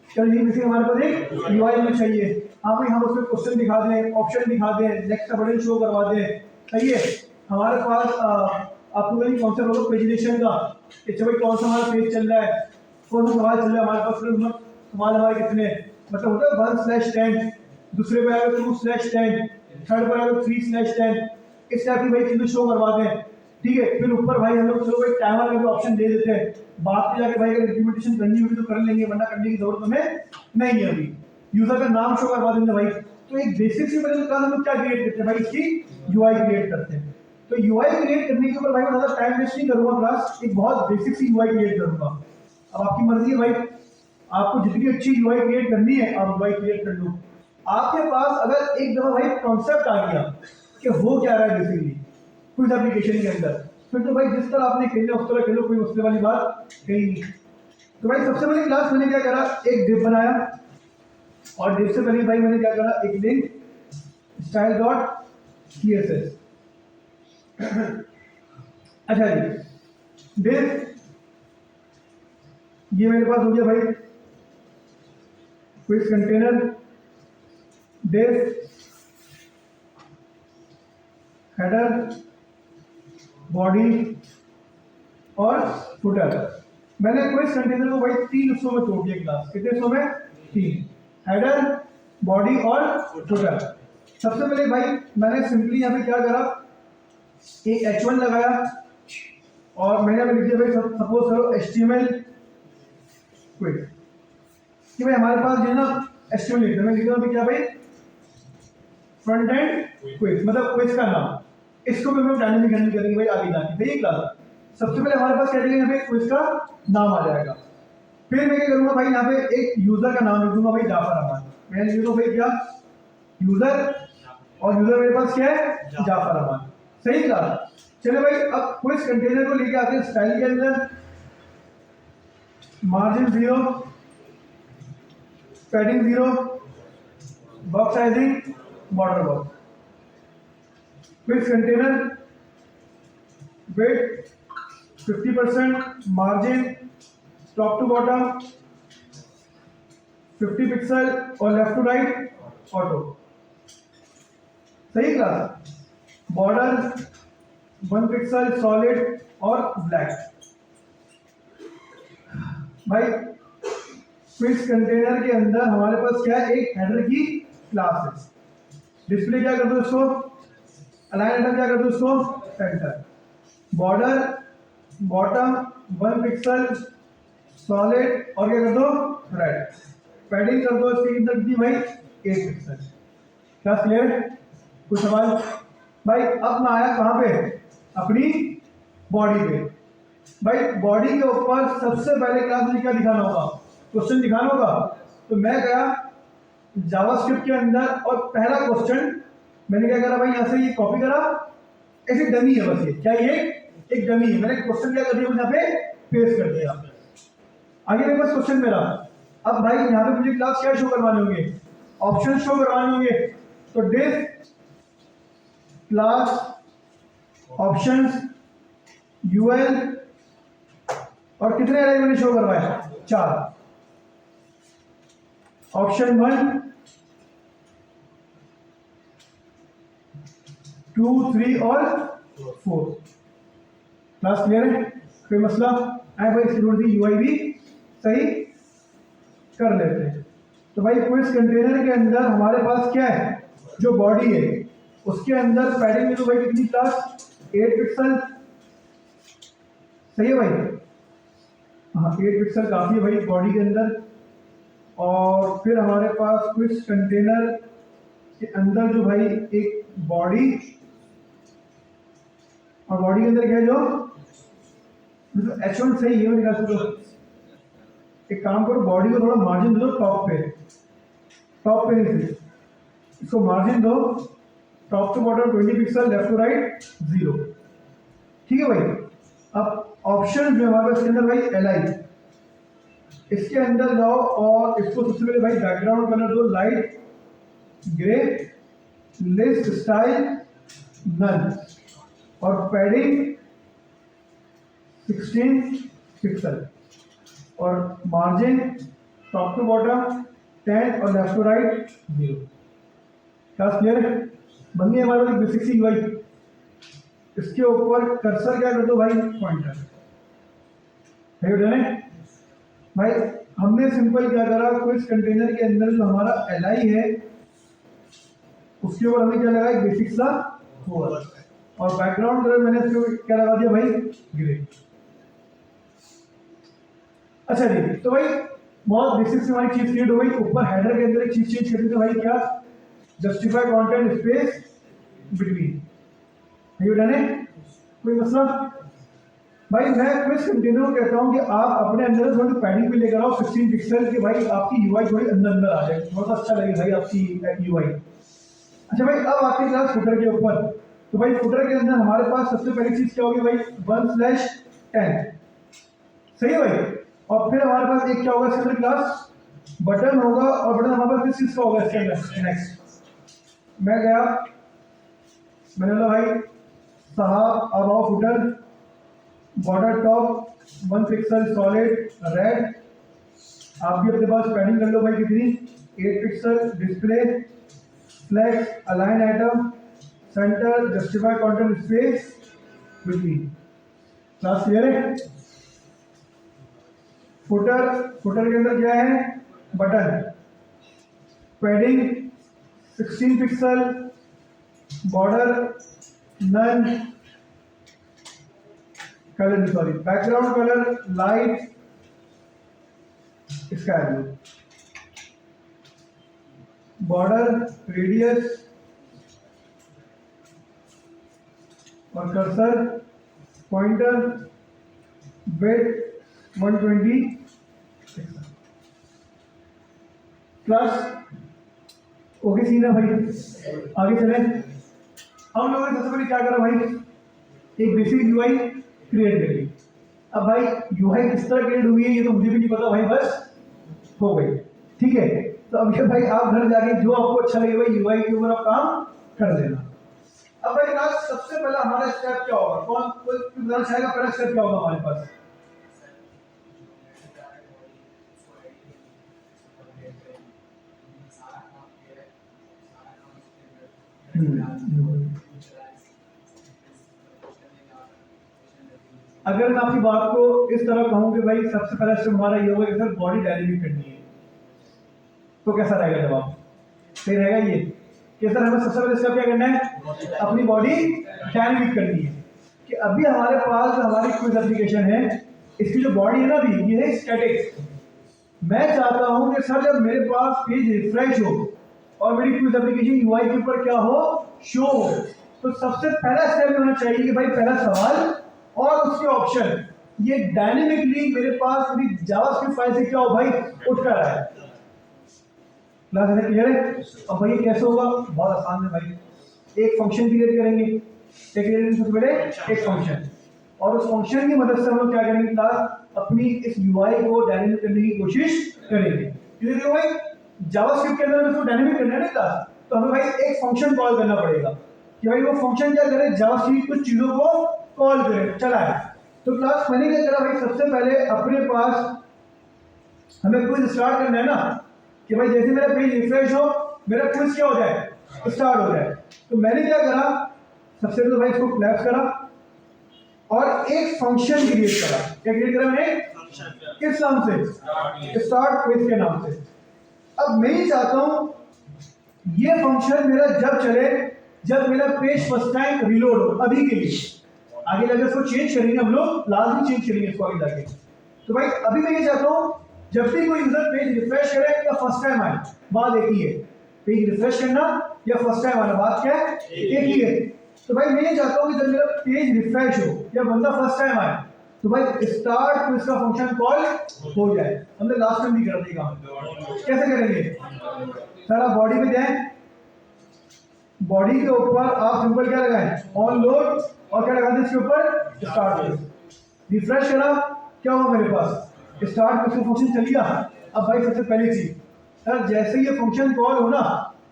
चलिए बेसिक हमारे पास एक यूआई होनी चाहिए। हाँ भाई हम उसमें क्वेश्चन दिखा दें, ऑप्शन दिखा दें, नेक्स्ट का बटन शो करवा दें, सही है। हमारे पास आपको वही कॉन्सेप्ट होगा प्रेजेंटेशन का, कि भाई कौन सा हमारा पेज चल रहा है, कौन सा सवाल चल रहा है हमारे पास, सवाल हमारे कितने, मतलब होता है 1/10, दूसरे पे आएगा 2/10, थर्ड पर आएगा 3/10, इस टाइप की भाई चीजें शो करवा दें, ठीक है। फिर ऊपर भाई हम लोग चलो भाई टाइमर का भी ऑप्शन दे देते हैं, बाद में जाके भाई अगर इम्प्लीमेंटेशन करनी होगी तो कर लेंगे, वरना करने की जरूरत हमें नहीं है। अभी यूजर का नाम शो करवा देंगे भाई। तो एक बेसिक सी मतलब क्लास हम लोग क्या क्रिएट करते हैं भाई, इसकी यूआई क्रिएट करते हैं। तो यूआई क्रिएट करने के ऊपर भाई मैं ज्यादा टाइम वेस्ट नहीं करूंगा, क्लास एक बहुत बेसिक सी यूआई क्रिएट करूंगा। अब आपकी मर्जी है भाई, आपको जितनी अच्छी यूआई क्रिएट करनी है आप यूआई क्रिएट कर लो। आपके पास अगर एक दफा भाई कॉन्सेप्ट आ गया कि हो क्या रहा है बेसिकली कुछ एप्लीकेशन के अंदर, फिर तो भाई जिस तरह आपने खेलना उस तरह खेलो, कोई मसले वाली बात कहीं नहीं। तो भाई सबसे पहले क्लास मैंने क्या करा, एक डिव बनाया, और डिव से पहले भाई मैंने क्या करा, एक लिंक स्टाइल डॉट सीएसएस। अच्छा जी, डिव ये मेरे पास हो गया भाई, quiz container, div header, body और फुटर। मैंने क्विज कंटेनर को भाई 3 हिस्सों में तोड़ दिया क्लास, कितने हिस्सों में? 3। हेडर, बॉडी और फुटर। सबसे पहले भाई मैंने सिंपली यहाँ पे क्या करा, एक H1 लगाया और मैंने अभी लिख दिया भाई सपोज करो HTML क्विक, कि भाई हमारे पास जो है ना HTML लिख दिया, मैं लिख रहा हूँ क्या भाई फ्रंट एंड क्विक, मतलब क्विज का नाम। इसको भी हम डायनेमिक हैंडल करेंगे भाई आगे जाके, सही क्लास। सबसे पहले हमारे पास क्या यहाँ पे क्विज का नाम आ जाएगा, फिर मैं क्या करूंगा भाई यहाँ पे एक यूजर का नाम लिख दूंगा भाई जाफर अहमद। मैं लिख दूंगा भाई क्या यूजर, और यूजर मेरे पास क्या है जाफर अहमद, सही क्लास। चलिए भाई अब क्विज कंटेनर को लेके आते हैं स्टाइल के अंदर। Margin 0, padding 0, box sizing border box. Quiz container width 50%, margin top to bottom 50 pixel और लेफ्ट टू राइट ऑटो, सही क्लास। बॉर्डर 1 पिक्सल सॉलिड और ब्लैक। भाई क्विज कंटेनर के अंदर हमारे पास क्या है, एक हेडर की क्लास है। डिस्प्ले क्या कर दो इसको, अलाइन हेडर क्या कर दो इसको centre. Border bottom 1 pixel solid और क्या कर दो रेड। पैडिंग कर दो इसके अंदर दी भाई 8 पिक्सल। क्या क्लियर, कुछ सवाल भाई। अब मैं आया कहाँ पे, अपनी बॉडी पे। भाई बॉडी के ऊपर सबसे पहले क्लास में क्या दिखाना होगा, क्वेश्चन दिखाना होगा। तो मैं गया जावास्क्रिप्ट के अंदर और पहला क्वेश्चन मैंने क्या करा भाई, यहाँ से ये कॉपी करा, ऐसे डमी है बस, ये क्या ये एक डमी है। मैंने क्वेश्चन क्या कर दिया यहाँ पे पेस्ट कर दिया। आगे मेरे पास क्वेश्चन मेरा, अब भाई यहाँ पे मुझे क्लास क्या शो करवाने होंगे, ऑप्शन शो करवाने होंगे। तो डिफ क्लास ऑप्शंस यूएल और कितने अरे मैंने शो करवाए 4। ऑप्शन 1 2 3 और 4। क्लास क्लियर है, कोई मसला है भाई। इसकी थोड़ी सी यूआई भी सही कर लेते हैं। तो भाई क्विज कंटेनर के अंदर हमारे पास क्या है, जो बॉडी है उसके अंदर पैडिंग में तो भाई कितनी क्लास 8 पिक्सल, सही है भाई। हाँ 8 पिक्सल काफी है भाई बॉडी के अंदर। और फिर हमारे पास क्विज कंटेनर के अंदर जो भाई एक बॉडी, और बॉडी के अंदर क्या है जो H1 सही है मेरे ख्याल से। तो एक काम करो, बॉडी को थोड़ा मार्जिन दो टॉप पे, टॉप पे नहीं, इसको मार्जिन दो top to bottom 20 pixel, left to right 0, ठीक है भाई। अब ऑप्शन जो हमारे पास के अंदर भाई LI, इसके अंदर जाओ और इसको सबसे पहले भाई बैकग्राउंड कलर दो light grey, list style none, और पैडिंग 16 पिक्सल, और मार्जिन टॉप टू बॉटम 10 और left to right 0। Class clear है, बन गई हमारे पास बेसिक सी यूआई। इसके ऊपर कर्सर क्या कर दो भाई पॉइंटर, है डन है भाई। हमने सिंपल क्या करा, क्विज कंटेनर के अंदर जो हमारा LI है उसके ऊपर हमने क्या लगाया बेसिक सा होगा, और बैकग्राउंड कलर मैंने इसको क्या लगा दिया भाई ग्रे। अच्छा जी, तो भाई बहुत बेसिक से हमारी चीज क्रिएट हो गई। ऊपर हेडर के अंदर एक चीज चेंज करनी थी भाई, क्या जस्टिफाई कंटेंट स्पेस बिटवीन, है डन है, कोई मसला भाई। मैं क्विज कंटेनर को कहता हूँ कि आप अपने अंदर थोड़ी पैडिंग भी लेकर आओ 16 पिक्सल की, भाई आपकी यूआई थोड़ी अंदर अंदर आ जाए, बहुत अच्छा लगे भाई आपकी यूआई। अच्छा भाई अब आती क्लास फुटर के ऊपर। तो भाई फुटर के अंदर हमारे पास सबसे पहली चीज क्या होगी भाई 1/10, सही है भाई। और फिर हमारे पास एक क्या होगा इसके अंदर क्लास बटन होगा, और बटन हमारे पास किस चीज का होगा इसके अंदर नेक्स्ट। मैं गया, मैंने बोला भाई साहब अब आओ footer, border top 1 pixel solid red. आप भी अपने पास पैडिंग कर लो भाई कितनी 8 pixel. Display flex align item center justify content space between. Class clear है। फुटर, फुटर के अंदर क्या है button, padding 16 pixel, border none, color sorry background color light sky blue, border radius और cursor pointer weight 120 plus. Okay scene है भाई, आगे चले। हम लोगों ने सबसे पहले क्या करा भाई, एक बेसिक यूआई क्रिएट कर ली। अब भाई यूआई किस तरह क्रिएट हुई है ये तो मुझे भी नहीं पता भाई, बस हो गई, ठीक है। तो अब ये भाई आप घर जाके जो आपको अच्छा लगे भाई यूआई के ऊपर आप काम कर देना। अब भाई आज सबसे पहला हमारा स्टेप क्या होगा, कौन कोई बताना चाहेगा पहला स्टेप क्या होगा हमारे पास? अगर मैं आपकी बात को इस तरह कहूं कि भाई सबसे पहला स्टेप हमारा ये होगा कि सर बॉडी डायनेमिक करनी है, तो कैसा रहेगा जवाब? सही रहेगा ये कि सर हमें सबसे पहले स्टेप क्या करना है, अपनी बॉडी डायनेमिक करनी है। कि अभी हमारे पास जो हमारी क्विज एप्लीकेशन है इसकी जो बॉडी है ना अभी ये है स्टैटिक। मैं चाहता हूं कि सर जब मेरे पास पेज रिफ्रेश हो और मेरी क्विज एप्लीकेशन यूआई के ऊपर क्या हो, शो हो, तो सबसे पहला स्टेप होना चाहिए कि भाई पहला सवाल और उसके ऑप्शन ये डायनेमिकली मेरे पास मेरी जावास्क्रिप्ट फाइल से क्या हो भाई उठ कर आए। क्लास है क्लियर है? अब भाई ये कैसे होगा, बहुत आसान है भाई। एक फंक्शन क्रिएट करेंगे, सबसे पहले एक फंक्शन, और उस फंक्शन की मदद से हम लोग क्या करेंगे क्लास अपनी इस यूआई को डायनेमिक करने की कोशिश करेंगे। देखो भाई जावास्क्रिप्ट के अंदर इसको डायनेमिक करना है ना क्लास, तो हमें भाई एक फंक्शन कॉल करना पड़ेगा कि भाई वो फंक्शन क्या करे, जावास्क्रिप्ट कुछ चीजों को कॉल करे चलाए। तो क्लास मैंने क्या करा भाई, सबसे पहले अपने पास हमें क्विज स्टार्ट करना है ना, कि भाई जैसे मेरा पेज रिफ्रेश हो मेरा क्विज क्या हो जाए, स्टार्ट हो जाए। तो मैंने क्या करा, सबसे पहले भाई इसको क्लैप्स करा और एक फंक्शन क्रिएट करा। क्या क्रिएट करा मैंने, किस नाम से, स्टार्ट क्विज के नाम से। अब मैं ये चाहता हूं ये फंक्शन मेरा जब चले जब मेरा पेज फर्स्ट टाइम रिलोड हो, अभी के लिए। आगे जाकर इसको चेंज करेंगे हम लोग, लाजमी चेंज करेंगे इसको आगे जाके। तो भाई अभी मैं ये चाहता हूं जब भी कोई यूजर पेज रिफ्रेश करे या फर्स्ट टाइम आए, बात एक ही है। पेज रिफ्रेश करना या फर्स्ट टाइम आना बात क्या है, एक ही है। तो भाई मैं ये चाहता हूं कि जब मेरा पेज रिफ्रेश हो या बंदा फर्स्ट टाइम आए तो भाई स्टार्ट क्विज का फंक्शन कॉल हो जाए। हमने लास्ट टाइम भी कर दिया काम, कैसे करेंगे सर, आप बॉडी पे जाएं, बॉडी के ऊपर आप सिंपल क्या लगाएं, ऑन लोड, और क्या लगा दें इसके ऊपर, स्टार्ट। रिफ्रेश करा, क्या हुआ मेरे पास, स्टार्ट क्विज फंक्शन चल गया। अब भाई सबसे पहली चीज सर, जैसे ये फंक्शन कॉल हो ना,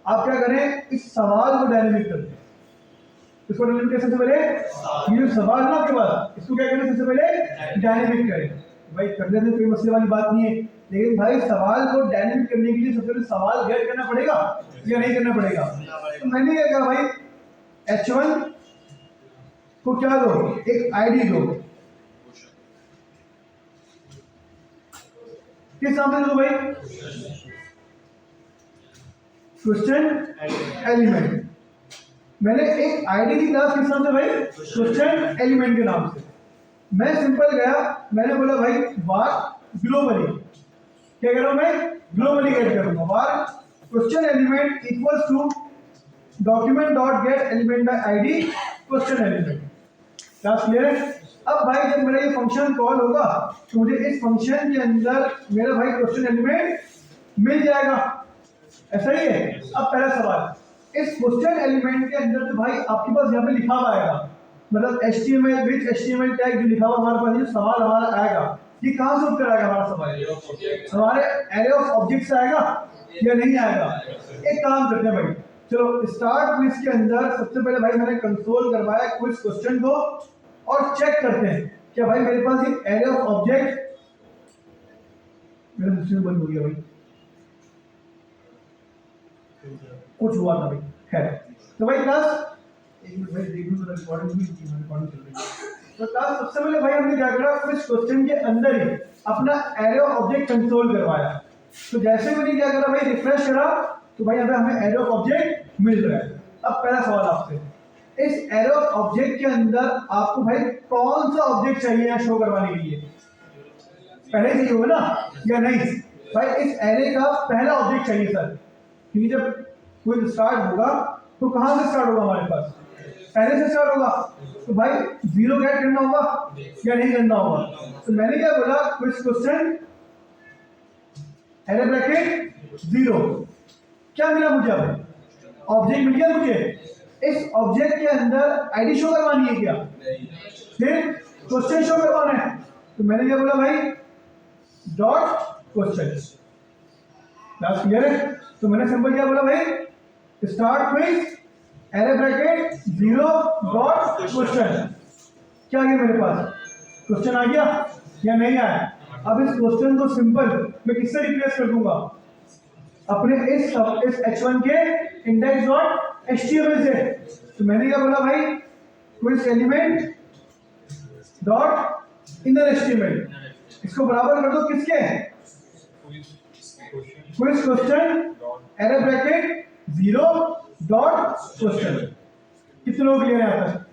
आप क्या करें, इस सवाल को डायनेमिक कर दें। इसको डायनेमिक कैसे, सबसे पहले ये सवाल ना आपके पास, इसको क्या करें, सबसे पहले डायनेमिक करें। भाई कर देने कोई मसले वाली बात नहीं है, लेकिन भाई सवाल को डायनेमिक करने के लिए सबसे पहले सवाल गेट करना पड़ेगा या नहीं करना पड़ेगा। तो मैंने क्या कहा भाई, H1 को क्या दो, एक आईडी दो, किस नाम से दो भाई, क्वेश्चन एलिमेंट। मैंने एक आईडी की क्लास किस नाम से भाई, क्वेश्चन एलिमेंट के नाम से। मैं सिंपल गया, मैंने बोला भाई वार ग्लोबली, क्या कह रहा हूं मैं, ग्लोबली गेट करूंगा, var question element equals to document dot get element by ID question element. Class clear है? अब भाई जब मेरा ये फंक्शन कॉल होगा तो मुझे इस फंक्शन के अंदर मेरा भाई क्वेश्चन एलिमेंट मिल जाएगा, ऐसा ही है। अब पहला सवाल, इस क्वेश्चन एलिमेंट के अंदर जो भाई आपके पास यहाँ पे लिखा हुआ आएगा, मतलब HTML विद HTML टैग जो लिखा हुआ हमारे पास, जो सवाल हमारा आएगा ये कहाँ से उत्तर आएगा, हमारा सवाल हमारे एरे ऑफ ऑब्जेक्ट्स आएगा या नहीं आएगा। एक काम करते हैं भाई, चलो स्टार्ट क्विज के अंदर सबसे पहले भाई मैंने कंसोल करवाया क्विज क्वेश्चन को, और चेक करते हैं क्या भाई मेरे पास एक एरे ऑफ ऑब्जेक्ट, मेरा सिस्टम बंद हो गया भाई, कुछ हुआ था भाई, खैर। तो भाई क्लास एक मिनट भाई देखो तो रिकॉर्डिंग भी चल रही है। तो क्लास सबसे पहले भाई हमने क्या करा, कुछ क्वेश्चन के अंदर ही अपना एरे ऑफ ऑब्जेक्ट कंसोल करवाया। तो जैसे मैंने क्या करा भाई, रिफ्रेश करा तो भाई यहाँ पे हमें एरे ऑफ ऑब्जेक्ट मिल रहा है। अब पहला सवाल आपसे, इस एरे ऑफ ऑब्जेक्ट के अंदर आपको भाई कौन सा ऑब्जेक्ट चाहिए यहाँ शो करवाने के लिए? पहले चाहिए होगा ना या नहीं? भाई इस एरे का पहला ऑब्जेक्ट चाहिए सर, क्योंकि जब कोई स्टार्ट होगा तो कहाँ से स्टार्ट होगा? हमारे पास एरे से स्टार्ट होगा। तो भाई जीरो गेट करना होगा या नहीं करना होगा? तो मैंने क्या बोला, कुछ क्वेश्चन एरे ब्रैकेट जीरो, क्या मिला मुझे? अब ऑब्जेक्ट मिल गया मुझे। इस ऑब्जेक्ट के अंदर आईडी शो करवानी है क्या? फिर क्वेश्चन शो करवाना है। तो मैंने क्या बोला भाई, डॉट क्वेश्चन। क्लास क्लियर है? तो मैंने सिंपल क्या बोला भाई, start with array bracket zero dot question. क्या आ गया मेरे पास? क्वेश्चन आ गया या नहीं आया? अब इस क्वेश्चन को सिंपल मैं किससे रिप्लेस कर दूंगा? अपने इस h1 के इंडेक्स डॉट एचटीएमएल से। तो मैंने क्या बोला भाई, quiz element dot inner HTML, इसको बराबर कर दो किसके? Quiz question array bracket zero dot question. कितने लोग क्लियर है? यहाँ तक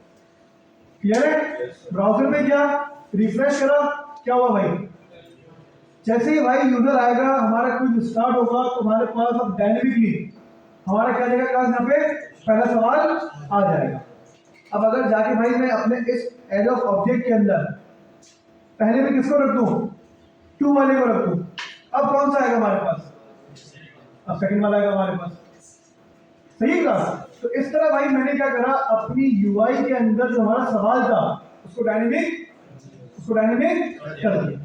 क्लियर है? ब्राउजर में क्या रिफ्रेश करा, क्या हुआ भाई? जैसे ही भाई यूजर आएगा, हमारा क्विज स्टार्ट होगा, तो हमारे पास अब डायनेमिकली हमारा क्या जाएगा क्लास, यहाँ पे पहला सवाल आ जाएगा। अब अगर जाके भाई मैं अपने इस एरे ऑफ ऑब्जेक्ट के अंदर पहले में किसको रख दूं? टू वाले को रख दूं। अब कौन सा आएगा हमारे पास? अब सेकंड वाला आएगा हमारे पास। सही क्लास? तो इस तरह भाई मैंने क्या करा, अपनी यूआई के अंदर जो हमारा सवाल था उसको डायनेमिक कर दिया।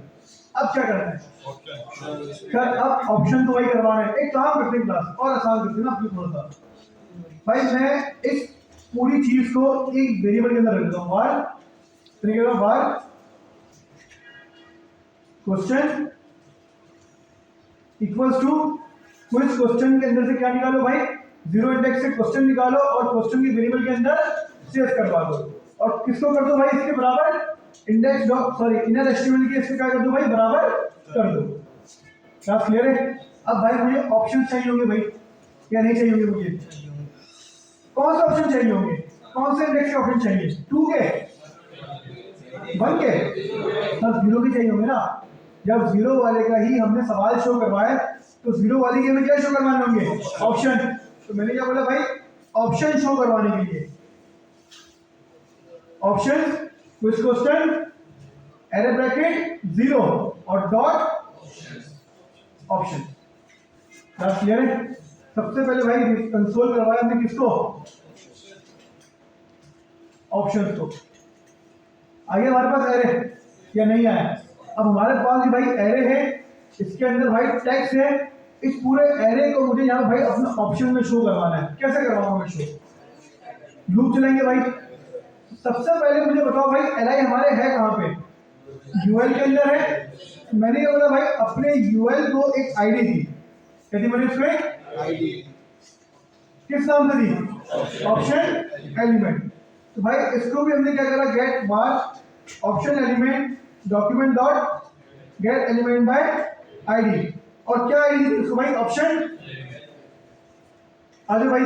अब क्या करना है सर? अब ऑप्शन तो वही करवाना है। एक काम करते हैं क्लास और आसान करते हैं ना अपनी थोड़ा सा। भाई मैं इस पूरी चीज को एक वेरिएबल के अंदर रख देता हूँ, var question equals to quiz question के अंदर से क्या निकालो भाई, जीरो इंडेक्स से क्वेश्चन निकालो और क्वेश्चन की वेरिएबल के अंदर सेव करवा दो। और किसको कर दो भाई इसके बराबर, index dot sorry inner HTML के इसके क्या कर दो भाई, बराबर कर दो। क्लास क्लियर है? अब भाई मुझे ऑप्शन चाहिए होंगे भाई या नहीं चाहिए होंगे? मुझे कौन सा ऑप्शन चाहिए होंगे? कौन से इंडेक्स के ऑप्शन चाहिए? 2 के, 1 के? सर जीरो के चाहिए होंगे ना। जब जीरो वाले का ही हमने सवाल शो करवाया तो जीरो वाले के हमें क्या शो करवाने होंगे? ऑप्शन। तो मैंने क्या बोला भाई, ऑप्शन शो करवाने के लिए option quiz question array bracket zero और डॉट ऑप्शन। क्लास क्लियर है? सबसे पहले भाई कंसोल करवाया हमने किसको? ऑप्शन को। आगे हमारे पास एरे या नहीं आया? अब हमारे पास भाई एरे है, इसके अंदर भाई टेक्स्ट है। इस पूरे एरे को मुझे यहाँ भाई अपने ऑप्शन में शो करवाना है। कैसे करवाऊंगा मैं शो? लूप चलेंगे भाई। सबसे पहले मुझे बताओ भाई एलआई हमारे है कहाँ पे? यूएल के अंदर है। मैंने ये बोला भाई अपने यूएल को एक आईडी दी। कहती मैंने इसमें आईडी किस नाम से दी? Option element. तो भाई इसको भी हमने क्या करा, get var option element document dot get element by ID. और क्या आईडी दी उसको भाई? ऑप्शन। आगे भाई,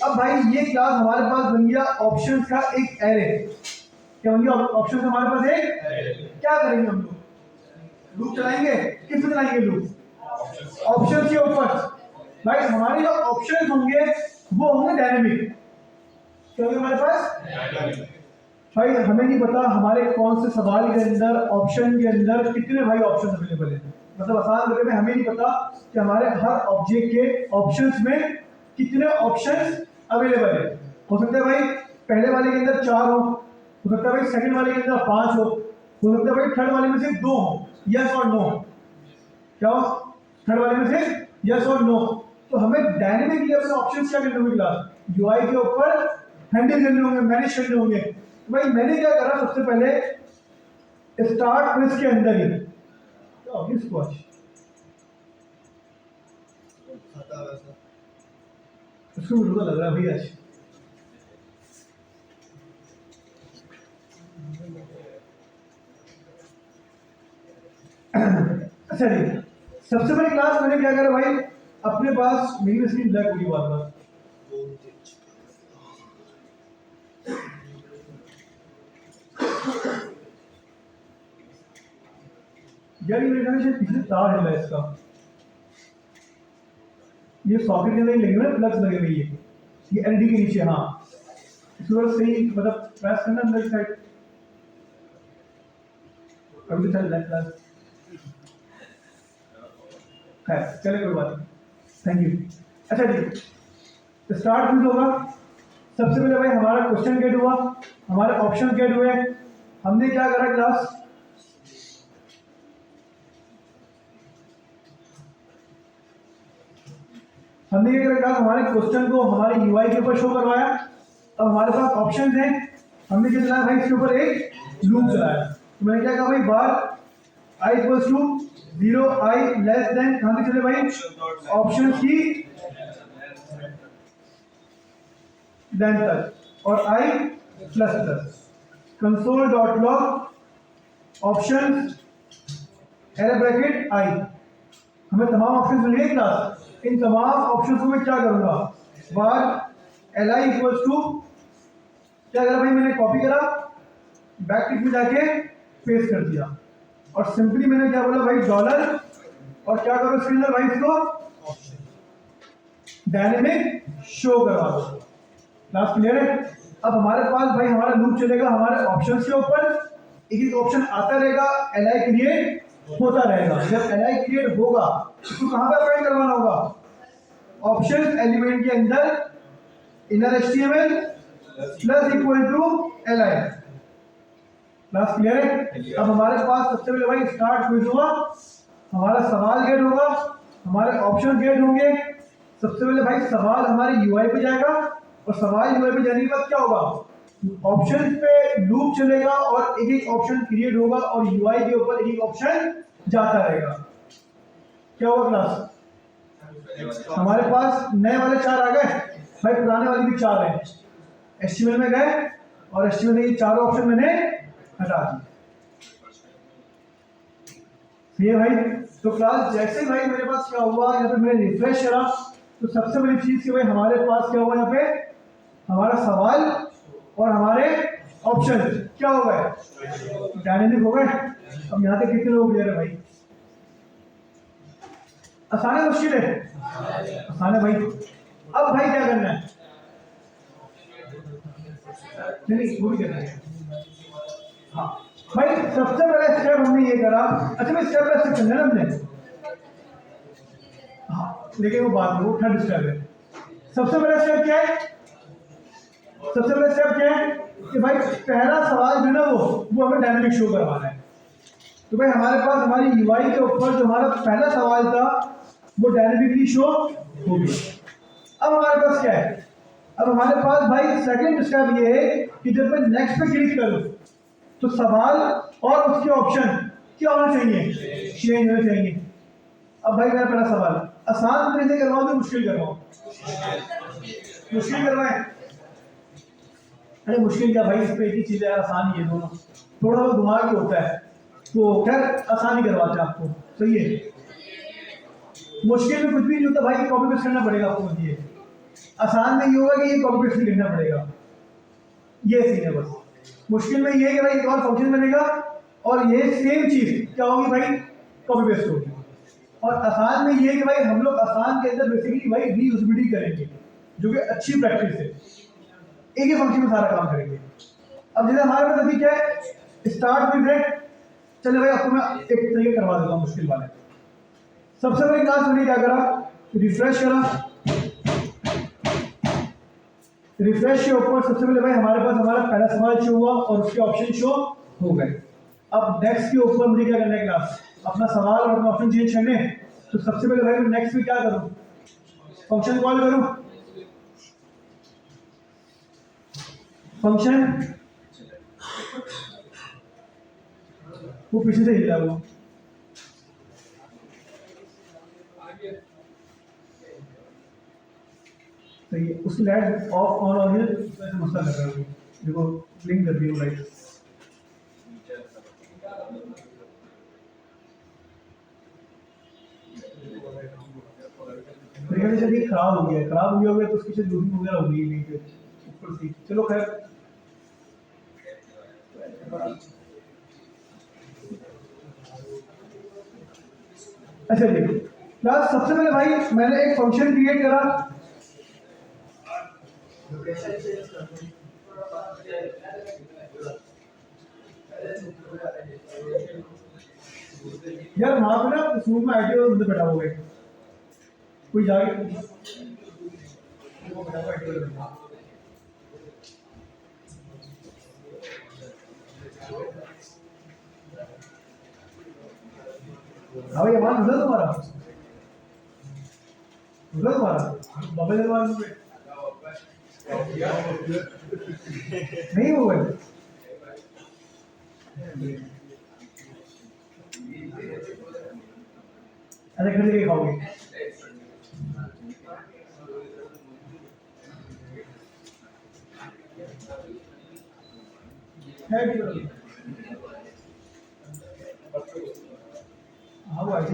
अब भाई ये क्लास हमारे पास बन गया ऑप्शंस का एक एरे। क्या बन गया? ऑप्शंस हमारे पास एक। क्या करेंगे हम लोग? लूप चलाएंगे। किस पे चलाएंगे लूप? ऑप्शंस के ऊपर। भाई हमारे जो ऑप्शंस होंगे वो होंगे डायनेमिक। क्या होंगे हमारे पास? भाई हमें नहीं पता हमारे कौन से सवाल के अंदर ऑप्शन के अंदर कितने भाई ऑप्शन अवेलेबल है। मतलब आसान करके में हमें नहीं पता कि हमारे हर ऑब्जेक्ट के ऑप्शंस में कितने ऑप्शंस अवेलेबल है। हो सकता है भाई पहले वाले के अंदर 4 हो सकता है भाई सेकंड वाले के अंदर 5 हो सकता है भाई थर्ड वाले में सिर्फ 2 हो। यस और नो? क्या हो? थर्ड वाले में सिर्फ यस और नो। तो हमें डायनेमिकली अपने ऑप्शंस क्या करने होंगे क्लास? यूआई के ऊपर हैंडल करने होंगे, मैनेज करने होंगे। तो भाई मैंने क्या करा, सबसे पहले स्टार्ट क्विज के अंदर ही क्या होगी स्क्वाश, उसको मुझे लग रहा है भाई आज अच्छा जी। सबसे पहले क्लास मैंने क्या करा भाई, अपने पास मेरी स्क्रीन ब्लैक होगी बार बार। यार ये मेरे ख्याल से पीछे तार हिला है इसका, ये सॉकेट के अंदर लगे हुए प्लग्स लगे हुए ये एलईडी के नीचे। हाँ इसको थोड़ा सही मतलब प्रेस करना अंदर की साइड, अभी तो चल रहा है प्लस। खैर चले कोई बात नहीं, थैंक यू। अच्छा जी तो स्टार्ट कुछ होगा। सबसे पहले भाई हमारा क्वेश्चन गेट हुआ, हमारे ऑप्शन गेट हुए। हमने क्या करा क्लास, हमने क्या करा, हमारे क्वेश्चन को हमारे यूआई के ऊपर शो करवाया। अब हमारे पास ऑप्शंस हैं, हमने क्या चलाया भाई इसके ऊपर एक लूप चलाया। तो मैंने क्या कहा भाई var i equals to 0 i less than कहां पे चले भाई ऑप्शन की लेंथ तक और i plus plus console dot log options error bracket i। हमें तमाम ऑप्शंस मिल गए क्लास। इन तमाम ऑप्शंस को मैं क्या करूंगा बार li इक्वल्स टू क्या करा भाई मैंने कॉपी करा, बैक टिक में जाके पेस्ट कर दिया और सिंपली मैंने क्या बोला भाई डॉलर और क्या करो इसके अंदर भाई इसको डायनेमिक शो करवा दो। क्लास क्लियर है। अब हमारे पास भाई हमारा लूप चलेगा हमारे ऑप्शंस के ऊपर, एक एक ऑप्शन आता रहेगा, li क्रिएट होता रहेगा। जब li क्रिएट होगा इसको कहां पर अप्लाई करवाना होगा, ऑप्शन एलिमेंट के अंदर inner HTML plus equal to li। Class clear है। अब हमारे पास सबसे पहले भाई स्टार्ट क्विज हुआ, हमारा सवाल गेट होगा, हमारे ऑप्शन गेट होंगे। सबसे पहले भाई सवाल हमारे यूआई पे जाएगा और सवाल यूआई पे जाने के बाद क्या होगा ऑप्शन पे लूप चलेगा और एक एक ऑप्शन क्रिएट होगा और यूआई के ऊपर एक एक ऑप्शन जाता रहेगा। क्या होगा क्लास, हमारे पास नए वाले 4 आ गए भाई, पुराने वाले भी 4 हैं। एचटीएमएल में गए और एचटीएमएल में ये चारों ऑप्शन मैंने हटा दी। ये भाई तो क्लास जैसे भाई मेरे पास क्या हुआ यहाँ पे मैंने रिफ्रेश करा तो सबसे बड़ी चीज कि भाई हमारे पास क्या हुआ, यहाँ पे हमारा सवाल और हमारे ऑप्शन क्या हो गए डायनेमिक हो गए। अब यहाँ तक कितने लोग क्लियर है भाई, आसान है मुश्किल है, आसान है भाई। अब भाई क्या करना है, नहीं वो भी करना है। हाँ भाई सबसे पहला स्टेप हमने ये करा, अच्छा मैं स्टेप बाय स्टेप चलना है हमने, हाँ लेकिन वो बात वो थर्ड स्टेप है। सबसे पहला स्टेप क्या है, सबसे पहला स्टेप क्या है कि भाई पहला सवाल जो ना वो हमें डायनेमिक शो करवाना है। तो भाई हमारे पास हमारी यूआई के ऊपर जो हमारा पहला सवाल था वो डायनेमिकली शो हो गया। अब हमारे पास क्या है, अब हमारे पास भाई सेकंड स्टेप ये है कि जब मैं नेक्स्ट पे क्लिक करूं तो सवाल और उसके ऑप्शन क्या होना चाहिए, चेंज होने चाहिए। अब भाई मेरा पहला सवाल आसान तरीके से करवाओ तो मुश्किल करवाओ, मुश्किल करवाएं। अरे मुश्किल क्या भाई, इस पे एक ही चीज है आसान ही है, दोनों थोड़ा बहुत दिमाग होता है तो खैर आसान ही करवाते हैं आपको, सही है। मुश्किल में कुछ भी नहीं होता भाई, कॉपी पेस्ट करना पड़ेगा आपको। ये आसान में ये होगा कि ये कॉपी पेस्ट करना पड़ेगा, ये सीन है बस। मुश्किल में ये है कि भाई एक और फंक्शन बनेगा और ये सेम चीज क्या होगी भाई कॉपी पेस्ट होगी। और आसान में ये है कि भाई हम लोग आसान के अंदर बेसिकली भाई रीयूजेबिलिटी करेंगे जो कि अच्छी प्रैक्टिस है, एक ही फंक्शन में सारा काम करेंगे। अब जैसे हमारे पास अभी क्या है स्टार्ट विद रेड, चले भाई आपको मैं एक तरीके करवा देता हूँ मुश्किल वाले। सबसे पहले क्लास मैंने क्या करा, रिफ्रेश करा, रिफ्रेश के ऊपर सबसे पहले भाई हमारे पास हमारा पहला सवाल शो हुआ और उसके ऑप्शन शो हो गए। अब नेक्स्ट के ऊपर मुझे क्या करना है क्लास, अपना सवाल और अपना ऑप्शन चेंज करने। तो सबसे पहले भाई मैं नेक्स्ट में क्या करूं, फंक्शन कॉल करूं, फंक्शन वो पीछे से हिला हुआ, तो ये उसकी लाइट ऑफ ऑन और ये मसला कर रहा है, देखो ब्लिंक कर रही है लाइट। प्रेजेंटेशन ये खराब हो गया तो उसकी शायद लूजिंग वगैरह हो गई नहीं फिर ऊपर से। चलो खैर, अच्छा जी क्लास, सबसे पहले भाई मैंने एक फंक्शन क्रिएट करा। यार वहां पे ना शुरू में आईटी और बैठा हुआ है, कोई जाके हाँ भाई हमारा रिजल्ट तुम्हारा बाबा जलवान नहीं हुआ है। अरे घर लेके खाओगे? हाँ वो ऐसे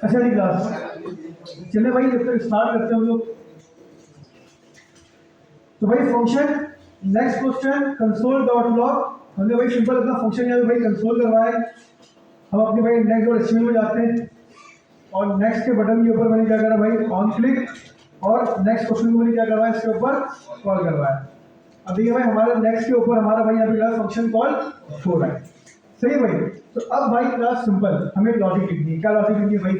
अच्छा जी क्लास, चले भाई जब तक स्टार्ट करते हैं हम लोग। तो भाई function next question console dot log, हमने भाई सिंपल अपना फंक्शन यहाँ पे भाई कंसोल करवाया। हम अपने भाई नेक्स्ट डॉट एचटीएमएल में जाते हैं और नेक्स्ट के बटन के ऊपर मैंने क्या करा भाई ऑन क्लिक, और नेक्स्ट क्वेश्चन को मैंने क्या करवाया इसके ऊपर कॉल करवाया। अब देखिए भाई हमारा नेक्स्ट के ऊपर हमारा भाई यहाँ पे फंक्शन कॉल हो रहा है, सही है भाई। तो अब भाई क्लास सिंपल हमें लॉजिक लिखनी है। क्या लॉजिक लिखनी है भाई?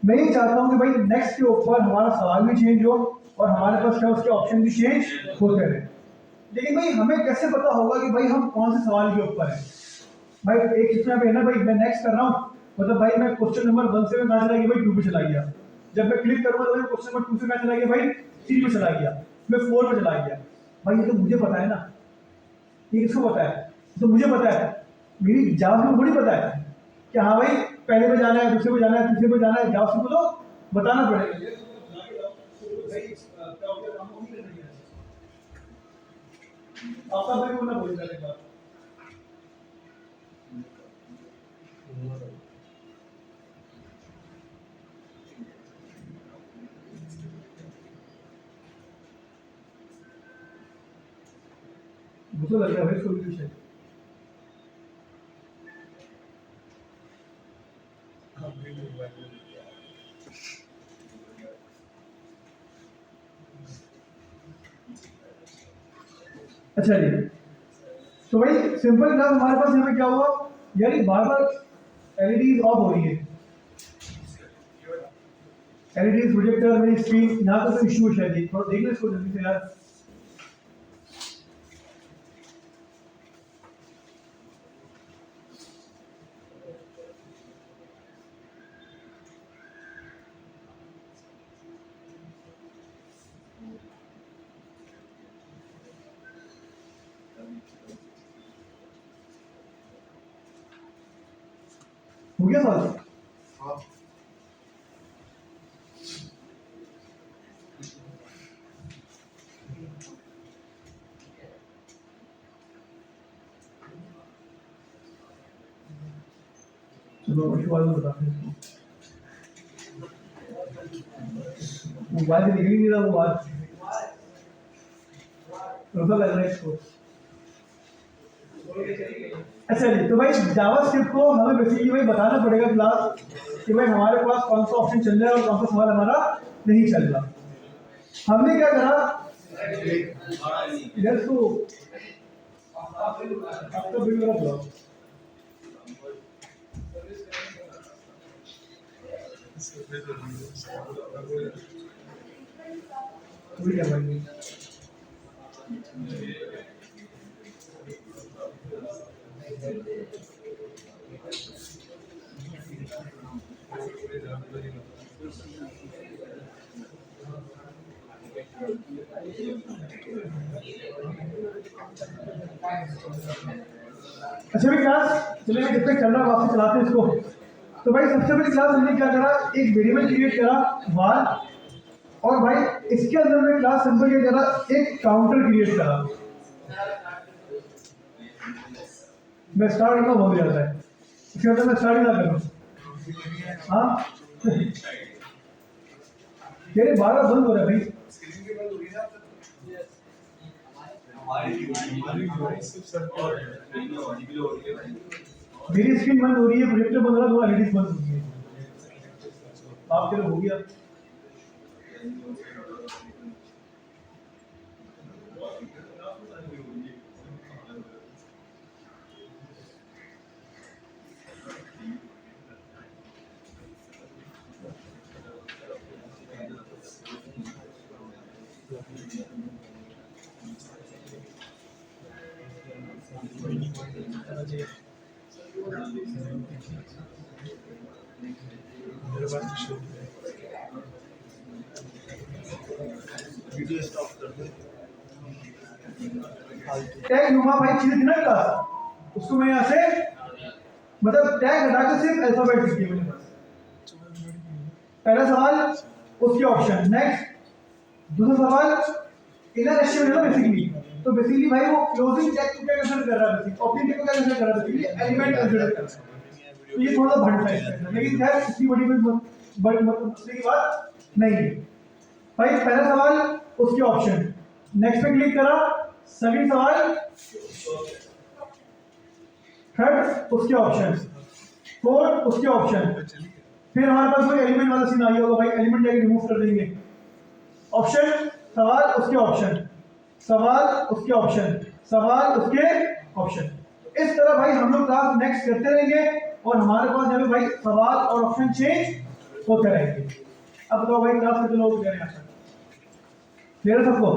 मैं ये चाहता हूँ कि भाई नेक्स्ट के ऊपर हमारा सवाल भी चेंज हो और हमारे पास क्या उसके ऑप्शन भी चेंज होते रहे। लेकिन भाई हमें कैसे पता होगा कि भाई हम कौन से सवाल के ऊपर है? भाई एक चीज में ना भाई मैं नेक्स्ट कर रहा हूँ, मतलब भाई मैं क्वेश्चन नंबर 1 से मैं कहाँ चला गया भाई 2 पे चला गया। जब मैं क्लिक करूँगा तो क्वेश्चन नंबर 2 से कहाँ चला गया भाई 3 पे चला गया, मैं 4 पे चला गया। भाई ये तो मुझे पता है ना, ये किसको पता है? तो मुझे पता है, मेरी जावा को थोड़ी पता है कि हाँ भाई पहले पे जाना है, दूसरे पे जाना है, तीसरे पे जाना है। जावा को तो बताना पड़ेगा। आपका भाई बोलना बोलेगा मुझे लग रहा है भाई सोल्यूशन। अच्छा जी, तो भाई सिंपल क्लास हमारे पास यहाँ पे क्या हुआ, यानी बार बार एलईडी ऑफ हो रही है, एलईडी प्रोजेक्टर मेरी स्क्रीन यहाँ पे तो इशू है शायद, थोड़ा देख लो इसको जल्दी से यार। हो गया सवाल? चलो सवाल बताते हैं। मोबाइल से निकल ही नहीं रहा वो बात, रोका लग रहा है इसको। अच्छा जी, तो भाई जावास्क्रिप्ट को हमें बेसिकली भाई बताना पड़ेगा क्लास कि भाई हमारे पास कौन सा ऑप्शन चल रहा है और कौन सा सवाल हमारा नहीं चल रहा। हमने क्या करा इधर तो आपका बिल वाला ब्लॉक वही करवाएंगे। अच्छा भाई क्लास चलिए जब तक चल रहा है वापस चलाते हैं इसको। तो भाई सबसे पहले क्लास हमने क्या करा, एक वेरिएबल क्रिएट करा var, और भाई इसके अंदर में क्लास सिंपल क्या करा, एक काउंटर क्रिएट करा। मैं स्टार्ट करना हो जाता है, इसके अंदर मैं स्टार्ट ही ना करूँ। हाँ तेरे 12 बंद हो रहा है भाई। मेरी स्क्रीन बंद हो रही है, प्रोजेक्टर बंद हो रहा है, दो एलईडी बंद हो रही है। आप चलो हो गया। वीडियो स्टॉप कर दो। टैग नुमा भाई चीज थी ना क्लास, उसको मैं यहाँ से मतलब टैग हटा के सिर्फ अल्फाबेट लिख दिया मैंने बस। पहला सवाल उसके ऑप्शन, नेक्स्ट दूसरा सवाल इनर एस्टिमेट है बेसिकली। तो बेसिकली भाई वो क्लोजिंग टैग को क्या कंसीडर कर रहा है, बेसिकली ओपनिंग टैग को क्या कंसीडर कर रहा है, बेसिकली एलिमेंट कंसीडर कर रहा है। तो ये थोड़ा भटका है, लेकिन खैर इतनी बड़ी मतलब की बात नहीं है भाई। पहला सवाल उसके ऑप्शन, नेक्स्ट पे क्लिक करा, सेकंड सवाल, थर्ड उसके ऑप्शन, फोर्थ उसके ऑप्शन। फिर हमारे पास कोई एलिमेंट वाला सीन आ गया होगा भाई, एलिमेंट जाके रिमूव कर देंगे। ऑप्शन सवाल उसके ऑप्शन, सवाल उसके ऑप्शन, सवाल उसके ऑप्शन। इस तरह भाई हम लोग क्लास नेक्स्ट करते रहेंगे और हमारे पास जब भाई सवाल और ऑप्शन चेंज होते रहेंगे। अब बताओ भाई क्लास कितने लोग करें आशा क्लियर सबको?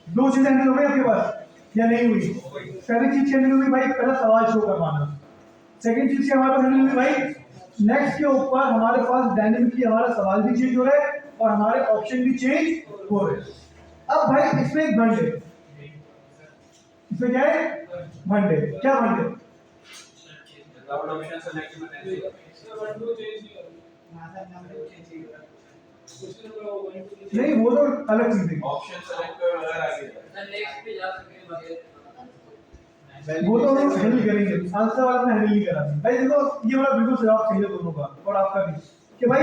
दो चीजें हैंडल हो गई आपके पास या नहीं हुई? पहली चीज हैंडल हुई भाई पहला सवाल शो करवाना। सेकंड चीज हमारे पास हैंडल हुई भाई नेक्स्ट के ऊपर हमारे पास डायनेमिकली हमारा सवाल भी चेंज हो रहा है और हमारे ऑप्शन भी चेंज हो रहे हैं। अब भाई इसमें एक बंड है, इसमें क्या है बंड है, क्या बंड है? नहीं वो तो अलग चीज है, ऑप्शन सेलेक्ट कर अगर आ गया नेक्स्ट पे जा सके वो तो हम हैंडल करेंगे। आंसर वाला मैं हैंडल नहीं करा भाई। देखो ये वाला बिल्कुल जवाब सही है दोनों का और आपका भी कि भाई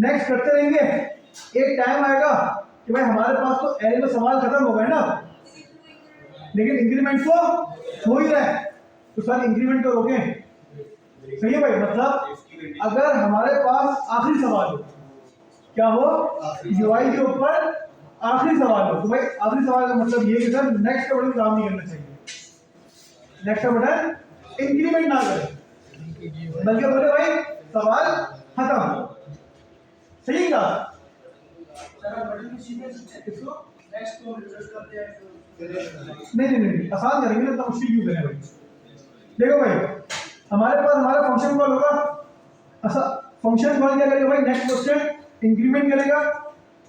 नेक्स्ट करते रहेंगे। एक टाइम आएगा कि भाई हमारे पास तो एरे में सवाल खत्म हो गए ना, लेकिन इंक्रीमेंट तो हो ही रहा है, तो सर इंक्रीमेंट तो रोके। सही है भाई, मतलब अगर हमारे पास आखिरी सवाल हो, क्या हो यूआई के ऊपर आखिरी सवाल हो, तो भाई आखिरी सवाल का मतलब ये कि सर नेक्स्ट का बटन काम नहीं करना चाहिए, नेक्स्ट का बटन इंक्रीमेंट ना करें, बल्कि बोले भाई सवाल खत्म। सही है? नहीं आसान करेंगे ना, तो मुश्किल क्यों करें भाई? देखो भाई हमारे पास हमारा फंक्शन कॉल होगा, फंक्शन कॉल क्या करेगा भाई, नेक्स्ट क्वेश्चन इंक्रीमेंट करेगा,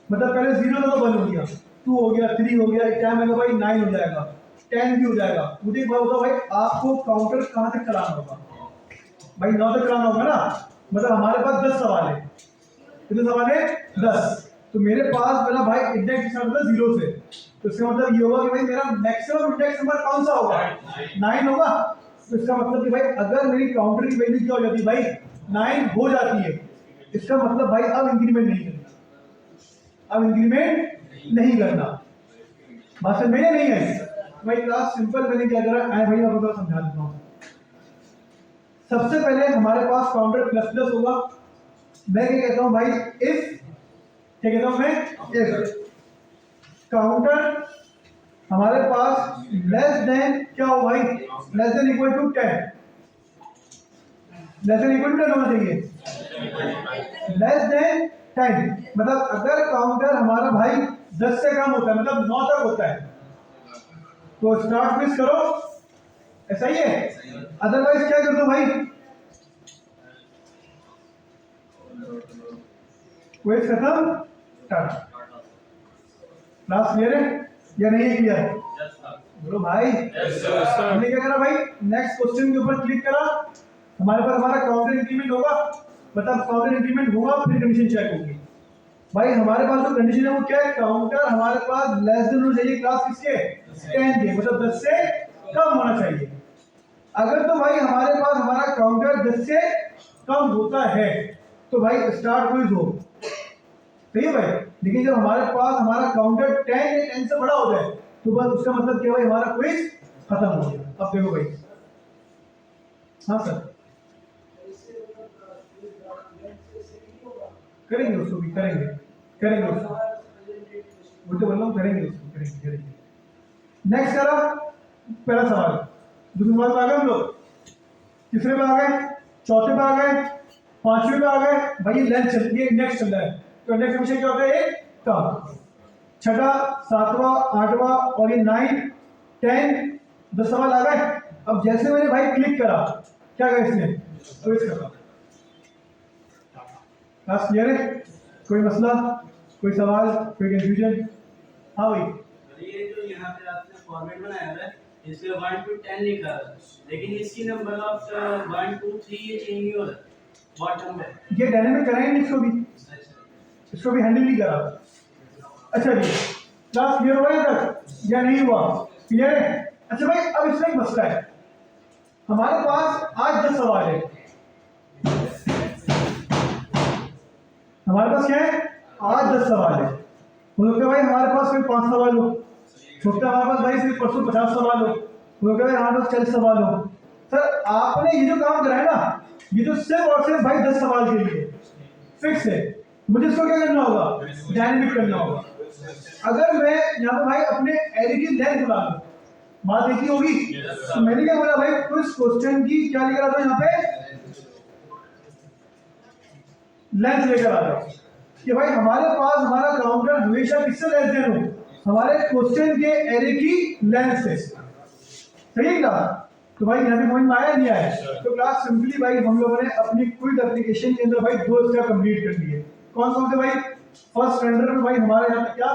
मतलब पहले 0 था तो 1 हो गया, 2 हो गया, 3 हो गया, एक टाइम आएगा भाई 9 हो जाएगा, 10 भी हो जाएगा। मुझे एक बात बताओ भाई, आपको काउंटर कहाँ तक चलाना होगा भाई? 9 तक चलाना होगा ना, मतलब हमारे पास 10 सवाल है, कितने सवाल है 10। तो मेरे पास मेरा भाई इंडेक्स स्टार्ट होता है 0 से, तो इसका मतलब ये होगा कि भाई मेरा मैक्सिमम इंडेक्स नंबर कौन सा होगा, 9 होगा। तो इसका मतलब कि भाई अगर मेरी काउंटर की वैल्यू क्या हो जाती है भाई 9 हो जाती है, इसका मतलब भाई अब इंक्रीमेंट नहीं करना, अब इंक्रीमेंट नहीं करना। बात समझ में नहीं आई भाई? क्लास सिंपल मैंने क्या करा है भाई, आपको थोड़ा समझा देता हूँ। सबसे पहले हमारे पास काउंटर प्लस प्लस होगा। मैं क्या कहता हूँ भाई, इफ क्या कहता हूँ मैं, इफ काउंटर हमारे पास लेस देन क्या हो भाई, less than equal to 10, less than equal to 10 होना चाहिए, लेस देन 10, मतलब अगर काउंटर हमारा भाई 10 से कम होता है, मतलब 9 तक होता है, तो स्टार्ट क्विज करो, ऐसा ही है। अदरवाइज क्या कर दो भाई, क्विज खत्म, स्टार्ट। क्लास क्लियर है या नहीं है क्लियर? बोलो भाई। हमने क्या करा भाई, नेक्स्ट क्वेश्चन के ऊपर क्लिक करा, हमारे पास हमारा काउंटर इंक्रीमेंट होगा, मतलब काउंटर इंक्रीमेंट होगा फिर कंडीशन चेक होगी। भाई हमारे पास जो कंडीशन है वो क्या है, काउंटर हमारे पास लेस देन होना चाहिए क्लास किसके, 10 के, मतलब 10 से कम होना चाहिए। अगर तो भाई हमारे पास हमारा काउंटर 10 से कम होता है तो भाई स्टार्ट क्विज हो, सही है भाई। लेकिन जब हमारे पास हमारा काउंटर 10 या 10 से बड़ा हो जाए तो बस उसका मतलब क्या भाई, हमारा क्विज खत्म हो गया। अब देखो भाई, हाँ सर करेंगे उसको भी, करेंगे करेंगे उसको, वो तो बोल रहा हूँ करेंगे उसको, करेंगे करेंगे। नेक्स्ट करा पहला सवाल, दूसरे सवाल पे आ गए हम लोग, तीसरे पे आ गए, चौथे पे आ गए, पांचवें पे आ गए। भाई ये लेंथ चल, ये नेक्स्ट चल रहा है, तो नेक्स्ट क्वेश्चन क्या होता है, एक टर्म, छठा, सातवां, आठवां और ये 9, 10, 10 सवाल आ गए। अब जैसे मैंने भाई क्लिक करा, क्या कहा इसने, तो इसका क्लास क्लियर है? कोई मसला, कोई सवाल, कोई कंफ्यूजन? हाँ भाई, ये जो यहाँ पे आपने फॉर्मेट बनाया है इसमें 1 to 10 लिखा है, लेकिन इसकी नंबर ऑफ 1 2 3 ये चेंज नहीं हो रहा, बॉटम में ये डायनेमिक कराएंगे इसको भी, इसको भी हैंडल नहीं करा। अच्छा जी, क्लास क्लियर हुआ है तक या नहीं हुआ, क्लियर है? अच्छा भाई अब इसमें एक मसला है, हमारे पास आज 10 सवाल है, हमारे पास क्या है, आज 10 सवाल है। हो सकता है भाई हमारे पास कोई 5 सवाल हो, हो सकता है हमारे पास भाई सिर्फ परसों 50 सवाल हो सकता है हमारे पास 40 सवाल हो। सर आपने ये जो काम करा है ना, ये जो सिर्फ और सिर्फ भाई 10 सवाल के लिए फिक्स है, मुझे इसको क्या करना होगा, डायनेमिक करना होगा। अगर मैं यहाँ पे भाई अपने एरे की लेंथ बढ़ा दूं, बात देखी होगी, तो मैंने क्या बोला भाई, कुछ क्वेश्चन की क्या लेकर आता हूँ यहाँ पे, लेंथ लेकर आ जाओ, कि भाई हमारे पास हमारा काउंटर हमेशा किससे लेस देन हो, हमारे क्वेश्चन के एरे की लेंथ से, सही है क्लास? तो भाई यहाँ पे समझ में आया नहीं आया? तो क्लास सिंपली भाई हम लोगों ने अपनी क्विज एप्लीकेशन के अंदर भाई 2 स्टेप कंप्लीट कर दिए। कौन कौन से भाई? फर्स्ट रेंडर में भाई हमारे यहाँ पे क्या,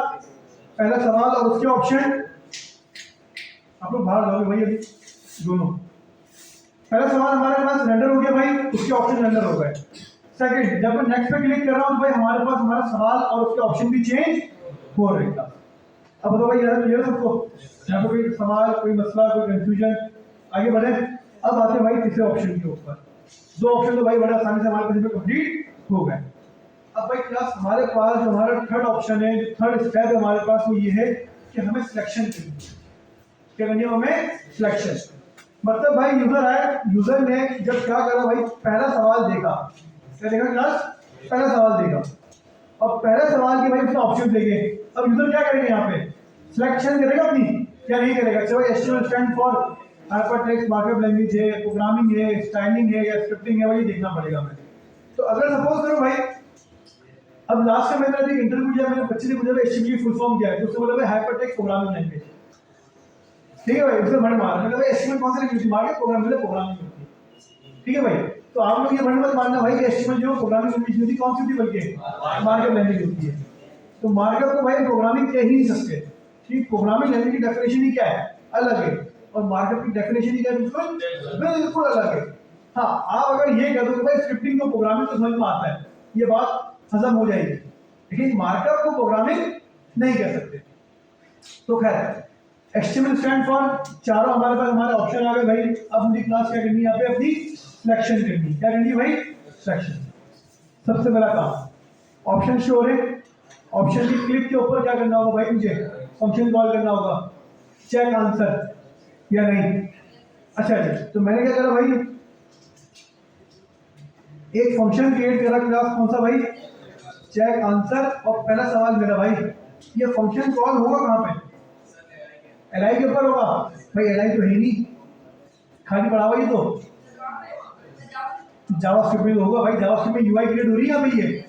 पहला सवाल और उसके ऑप्शन, आप लोग बाहर जाओगे भाई अभी दोनों, पहला सवाल हमारे पास रेंडर हो गया भाई, उसके ऑप्शन रेंडर हो गए। सेकंड, जब मैं नेक्स्ट पे क्लिक कर रहा हूँ तो भाई हमारे पास हमारा सवाल और उसके ऑप्शन भी चेंज हो रहे हैं। अब बताओ भाई यार क्लियर सबको, यहाँ पे कोई सवाल, कोई मसला, कोई कंफ्यूजन? आगे बढ़े। अब आते हैं भाई तीसरे ऑप्शन के ऊपर। 2 ऑप्शन तो भाई बड़ा आसानी से हमारे पास कंप्लीट हो गए। अब भाई क्लास हमारे पास जो हमारा थर्ड ऑप्शन है, जो थर्ड स्टेप है हमारे पास, वो ये है कि हमें सिलेक्शन करनी है। क्या करनी है हमें? सिलेक्शन। मतलब भाई यूजर आया, यूजर ने जब क्या करा भाई, पहला सवाल देखा, क्या देखा क्लास, पहला सवाल देखा, अब पहले सवाल के भाई उसने ऑप्शन देंगे। अब यूजर क्या करेगा, यहाँ पे सिलेक्शन करेगा अपनी, क्या नहीं करेगा? अच्छा भाई HTML stand for hypertext markup language है, प्रोग्रामिंग है, स्टाइलिंग है या स्क्रिप्टिंग है, भाई देखना पड़ेगा हमें। तो अगर सपोज करो भाई, अब लास्ट में मैंने एक इंटरव्यू दिया, मैंने बच्चे ने पूछा एचटीएमएल फुल फॉर्म क्या है, तो उसने बोला भाई हाइपरटेक्स्ट प्रोग्रामिंग लैंग्वेज, ठीक है भाई, उसने भड़ मारा, मतलब भाई एचटीएमएल कौन सा लैंग्वेज, मार्कअप प्रोग्रामिंग होती है, ठीक है भाई। तो आप लोग ये भड़ मत मानना भाई कि एचटीएमएल जो प्रोग्रामिंग लैंग्वेज होती है, कौन सी होती है, बल्कि मार्कअप लैंग्वेज होती है। तो मार्कअप को भाई प्रोग्रामिंग कह ही नहीं सकते, ठीक, प्रोग्रामिंग लैंग्वेज की डेफिनेशन ही क्या है, अलग है, और मार्कअप की डेफिनेशन ही क्या है, बिल्कुल अलग है। हाँ, आप अगर ये कह दो कि भाई स्क्रिप्टिंग को प्रोग्रामिंग तो समझ में आता है, ये बात हजम हो जाएगी, लेकिन मार्कअप को प्रोग्रामिंग नहीं कह सकते। तो खैर एचटीएमएल स्टैंड फॉर, चारों हमारे पास हमारे ऑप्शन आ गए भाई। अब मुझे क्लास क्या करनी है, यहाँ पे अपनी सिलेक्शन करनी है। क्या करनी है भाई? सिलेक्शन। सबसे पहला काम, ऑप्शन शो हो रहे, ऑप्शन की क्लिक के ऊपर क्या करना होगा भाई, मुझे फंक्शन कॉल करना होगा, चेक आंसर या नहीं। अच्छा जी, तो मैंने क्या करा भाई, एक फंक्शन क्रिएट करा, क्लास कौन सा भाई, चेक आंसर, और पहला सवाल मेरा भाई, ये फंक्शन कॉल होगा कहाँ पे, एलआई के ऊपर होगा भाई, एलआई तो है नहीं, खाली पड़ा हुआ, ये तो जावास्क्रिप्ट में होगा भाई, जावास्क्रिप्ट में यूआई क्रिएट हो रही है यहाँ पे, ये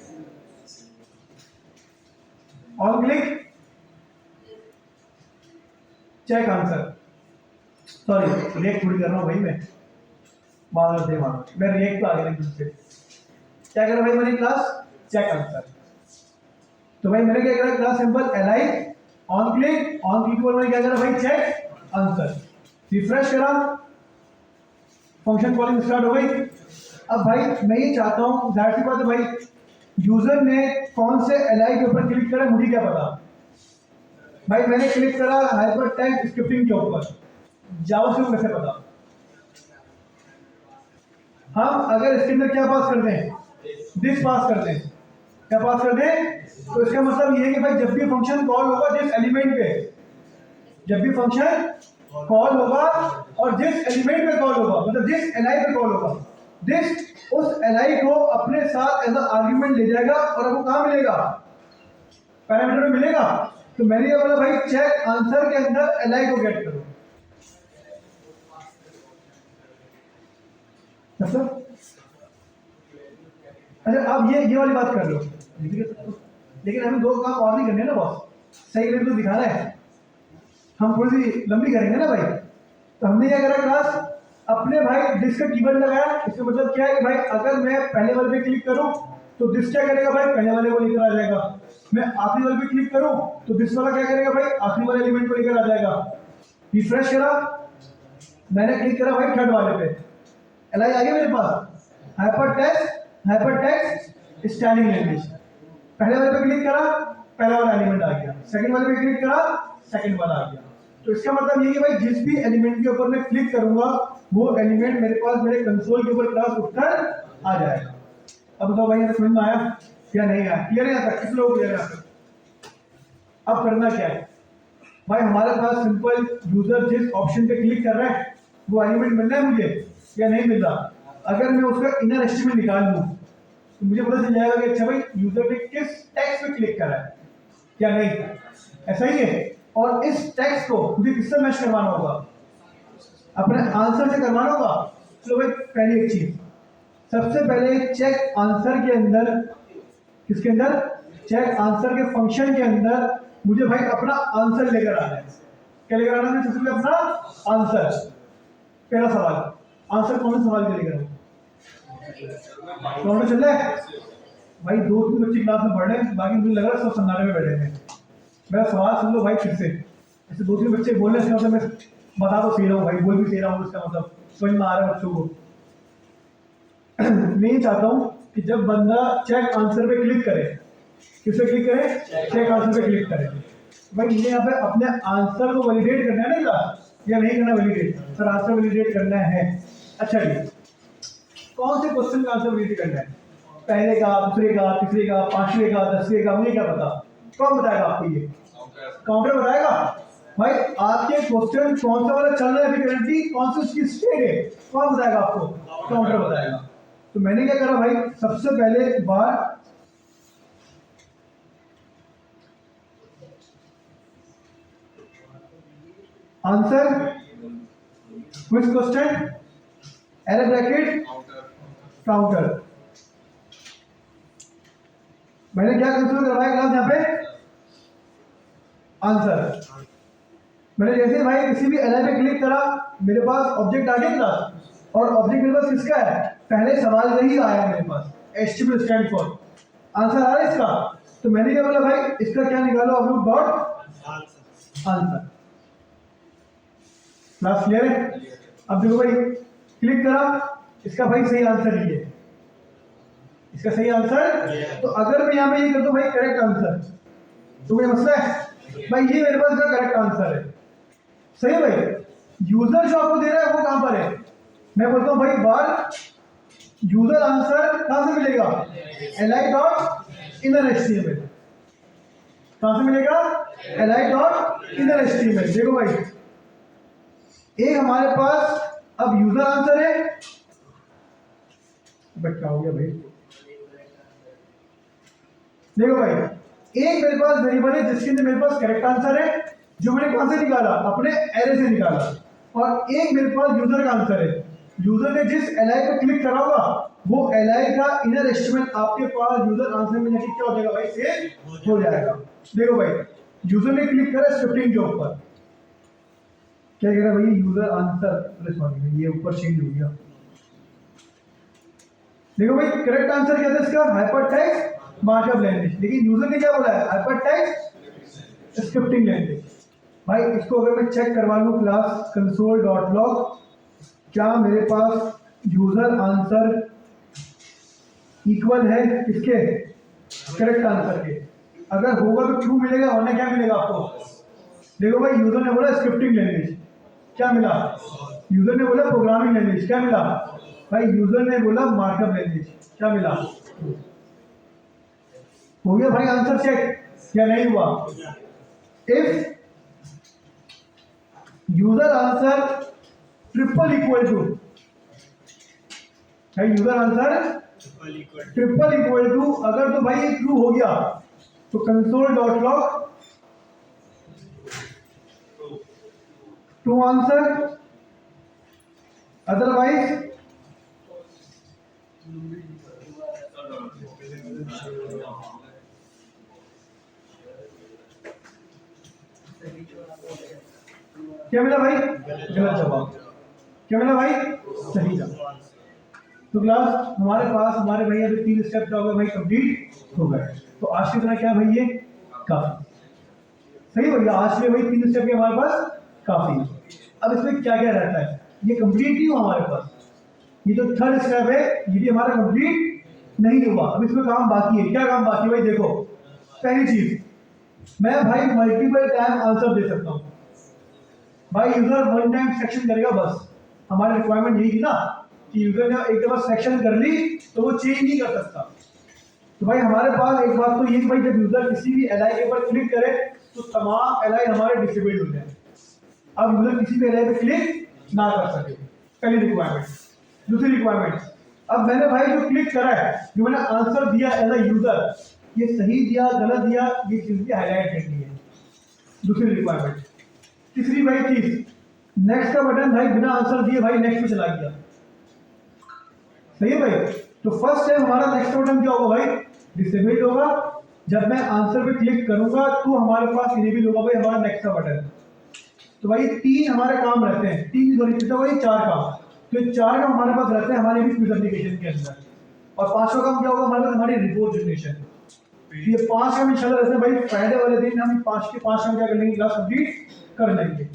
on click check answer, sorry react थोड़ी कर रहा हूँ भाई मैं, मानो दे मानो मैं रिएक्ट तो आ गया एकदम से। क्या करा भाई मैंने क्लास चेक आंसर, तो भाई मैंने क्या करा class simple align on click पर मैंने क्या करा भाई चेक आंसर, रिफ्रेश करा, फंक्शन कॉलिंग स्टार्ट हो गई। अब भाई मैं ये चाहता हूँ जाहिर सी बात है भाई यूजर ने कौन से एलाई के ऊपर क्लिक करा मुझे क्या पता, भाई मैंने क्लिक करा हाइपर टेक्स्ट स्क्रिप्टिंग के ऊपर, जावास्क्रिप्ट कैसे पता। हम अगर इसके अंदर क्या पास कर दें, दिस पास कर दें, क्या पास कर दें, तो इसका मतलब ये है कि भाई जब भी फंक्शन कॉल होगा जिस एलिमेंट पे, जब भी फंक्शन कॉल होगा और जिस एलिमेंट पे कॉल होगा मतलब जिस एलआई पे कॉल होगा, दिस उस एलआई को अपने साथ एज आर्ग्यूमेंट ले जाएगा और आपको कहां मिलेगा, पैरामीटर में मिलेगा। तो मैंने ये बोला भाई चेक आंसर के अंदर एलआई को गेट करो, मतलब अच्छा अब ये वाली बात कर लो, लेकिन हमें दो काम और नहीं करने ना बॉस, सही लेवल तो दिखाना है, हम थोड़ी सी लंबी करेंगे ना भाई। तो हमने क्या करा क्लास अपने भाई दिस का कीवर्ड लगाया, इसका मतलब क्या है कि भाई अगर मैं पहले वाले पे क्लिक करूं तो दिस क्या करेगा भाई पहले वाले को लेकर आ जाएगा, मैं आखिरी वाले पे क्लिक करूं तो दिस वाला क्या करेगा भाई आखिरी वाले एलिमेंट को लेकर आ जाएगा। रिफ्रेश करा, मैंने क्लिक करा भाई थर्ड वाले पे, एलआई आ गया मेरे पास, हाइपर टेक्स्ट स्टाइलिंग लैंग्वेज, पहले वाले पे क्लिक करा पहला वाला एलिमेंट आ गया, सेकंड वाले पे क्लिक करा सेकंड वाला आ गया। तो इसका मतलब ये कि भाई जिस भी एलिमेंट के ऊपर मैं क्लिक करूंगा वो एलिमेंट मेरे पास मेरे कंसोल के ऊपर क्लास उठकर आ जाएगा। अब बताओ भाई समझ में आया या नहीं आया, क्लियर है यहाँ तक, किस लोग क्लियर है यहाँ तक। अब करना क्या है भाई, हमारे पास सिंपल यूजर जिस ऑप्शन पे क्लिक कर रहा है वो एलिमेंट मिल रहा है मुझे या नहीं मिल रहा, अगर मैं उसका इनर एस्टिमेट निकाल लूँ तो मुझे पता चल जाएगा कि अच्छा भाई यूजर ने किस टेक्स्ट पे क्लिक करा है क्या नहीं, ऐसा ही है। और इस टेक्स्ट को मुझे किससे मैच करवाना होगा, अपने आंसर से करवाना होगा। चलो भाई पहली एक चीज, सबसे पहले चेक आंसर के अंदर, किसके अंदर, चेक आंसर के फंक्शन के अंदर मुझे भाई अपना आंसर लेकर आना है। क्या लेकर आना है, सबसे पहले अपना आंसर। पहला सवाल, आंसर कौन सा सवाल के लेकर आऊं, कौन चल रहा है भाई, 2-3 बच्चे क्लास में पढ़ रहे हैं, बाकी मुझे लग रहा है सब सन्नाटे में बैठे हैं। मेरा सवाल सुन लो भाई फिर से, ऐसे 2-3 बच्चे बोल रहे हैं, इसका मतलब मैं बता तो सही रहा हूँ भाई, बोल भी सही रहा हूँ, इसका मतलब समझ में आ रहा है बच्चों को। मैं ये चाहता हूँ कि जब बंदा चेक आंसर पे क्लिक करे, किस पे क्लिक करे, चेक आंसर पे क्लिक करे, भाई मुझे यहाँ पे अपने आंसर को वैलिडेट करना है ना या नहीं करना, वैलिडेट सर आंसर वैलिडेट करना है। अच्छा जी, कौन से क्वेश्चन का आंसर वैलिडेट करना है, पहले का, दूसरे का, तीसरे का, पांचवें का, 10वें का, मुझे क्या पता, कौन बताएगा आपको, ये काउंटर बताएगा भाई आपके क्वेश्चन कौन सा वाला चल रहा है अभी करंटली, कौन सी उसकी स्टेट है, कौन बताएगा आपको, काउंटर बताएगा। तो मैंने क्या करा भाई, सबसे पहले बार answer which question, error bracket counter. मैंने क्या कंसिडर करवाया क्लास यहाँ पे, आंसर। मैंने जैसे भाई किसी भी एलआई पे क्लिक करा मेरे पास ऑब्जेक्ट आ गया क्लास, और ऑब्जेक्ट मेरे पास किसका है, पहले सवाल वही आया मेरे पास, एचटीएमएल स्टैंड फॉर, आंसर आ रहा है इसका। तो मैंने क्या बोला भाई इसका क्या निकालो, अब डॉट आंसर। क्लास क्लियर है। अब देखो भाई क्लिक करा, इसका भाई सही आंसर ही है, इसका सही आंसर। तो अगर मैं यहाँ पे ये कर दूं भाई करेक्ट आंसर, तो कोई मसला है भाई, ये मेरे पास का करेक्ट आंसर है, सही है भाई। यूजर जो आपको दे रहा है वो कहां पर है, मैं बोलता हूं भाई बार यूजर आंसर कहां से मिलेगा, li डॉट इनर एचटीएमएल, कहां से मिलेगा, li डॉट इनर एचटीएमएल। देखो भाई एक हमारे पास अब यूजर आंसर है, क्या हो गया भाई, देखो भाई एक मेरे पास वेरिएबल है जिसके अंदर मेरे पास करेक्ट आंसर है, जो मैंने कहां से निकाला, अपने एरे से निकाला, और एक मेरे पास यूजर का आंसर है, यूजर ने जिस एलआई पे क्लिक करा होगा वो LI का इनर एस्टिमेट आपके पास यूजर आंसर में जाके क्या हो जाएगा भाई, सेव हो जाएगा। देखो भाई, यूजर ने क्लिक करा स्क्रिप्टिंग के ऊपर, क्या कह रहा है भाई, यूजर आंसर, सॉरी ये ऊपर चेंज हो गया। देखो भाई, करेक्ट आंसर क्या था इसका, हाइपरटेक्स्ट मार्कअप लैंग्वेज, लेकिन यूजर ने क्या बोला है, हाइपरटेक्स्ट स्क्रिप्टिंग लैंग्वेज। भाई इसको अगर मैं चेक करवा लूँ क्लास कंसोल डॉट लॉग, क्या मेरे पास यूजर आंसर इक्वल है किसके, करेक्ट आंसर के, अगर होगा तो ट्रू मिलेगा, वरना क्या मिलेगा आपको। देखो भाई, यूजर ने बोला स्क्रिप्टिंग लैंग्वेज, क्या मिला, यूजर ने बोला प्रोग्रामिंग लैंग्वेज, क्या मिला भाई, यूजर ने बोला मार्कअप लैंग्वेज, क्या मिला, हो गया भाई आंसर चेक या नहीं हुआ। If user answer triple equal to, भाई user answer triple equal to, अगर तो भाई ट्रू हो गया तो console dot log true answer, otherwise क्या मिला भाई, गलत जवाब। क्या मिला भाई, सही जवाब। तो क्लास हमारे पास हमारे भैया जो 3 स्टेप हो गए भाई, कंप्लीट हो गए। तो आज की तरह क्या भाई, ये काफी सही भैया, आज के भाई 3 स्टेप हमारे पास काफी। अब इसमें क्या क्या रहता है, ये कंप्लीट नहीं हुआ हमारे पास, ये जो 3rd स्टेप है ये भी हमारा कंप्लीट नहीं हुआ, अब इसमें काम बाकी है। क्या काम बाकी है भाई, देखो पहली चीज, मैं भाई मल्टीपल टाइम आंसर दे सकता हूँ भाई, यूजर 1 टाइम सेक्शन करेगा बस, हमारी रिक्वायरमेंट यही थी ना कि यूजर ने एक दफा सेक्शन कर ली तो वो चेंज नहीं कर सकता। तो भाई हमारे पास एक बात तो ये कि भाई जब यूजर किसी भी LI के ऊपर क्लिक करे तो तमाम LI हमारे डिसेबल्ड हो जाए, अब यूजर किसी भी LI पे क्लिक ना कर सके, पहली रिक्वायरमेंट। दूसरी रिक्वायरमेंट, अब मैंने भाई जो क्लिक करा है, जो मैंने आंसर दिया एज अ यूजर, ये सही दिया गलत दिया, ये चीज भी हाईलाइट करनी है, दूसरी रिक्वायरमेंट। तीसरी भाई चीज, नेक्स्ट का बटन भाई बिना आंसर दिए भाई नेक्स्ट पे चला गया, सही है भाई। तो फर्स्ट टाइम हमारा नेक्स्ट बटन क्या होगा भाई, डिसेबल्ड होगा, जब मैं आंसर पे क्लिक करूंगा तो हमारे पास इनेबल होगा भाई हमारा नेक्स्ट का बटन। तो भाई 3 हमारे काम रहते हैं, 3 सॉरी कितना भाई 4 काम, तो 4 काम हमारे पास रहते हैं हमारे भी क्विज एप्लीकेशन के अंदर। और 5वां काम क्या होगा हमारे पास, हमारी रिपोर्ट जनरेशन। ये 5 काम इंशाल्लाह रहते हैं भाई, फ्राइडे वाले दिन हम 5 के 5 काम क्या कर लेंगे, क्लास कंप्लीट कर लेंगे।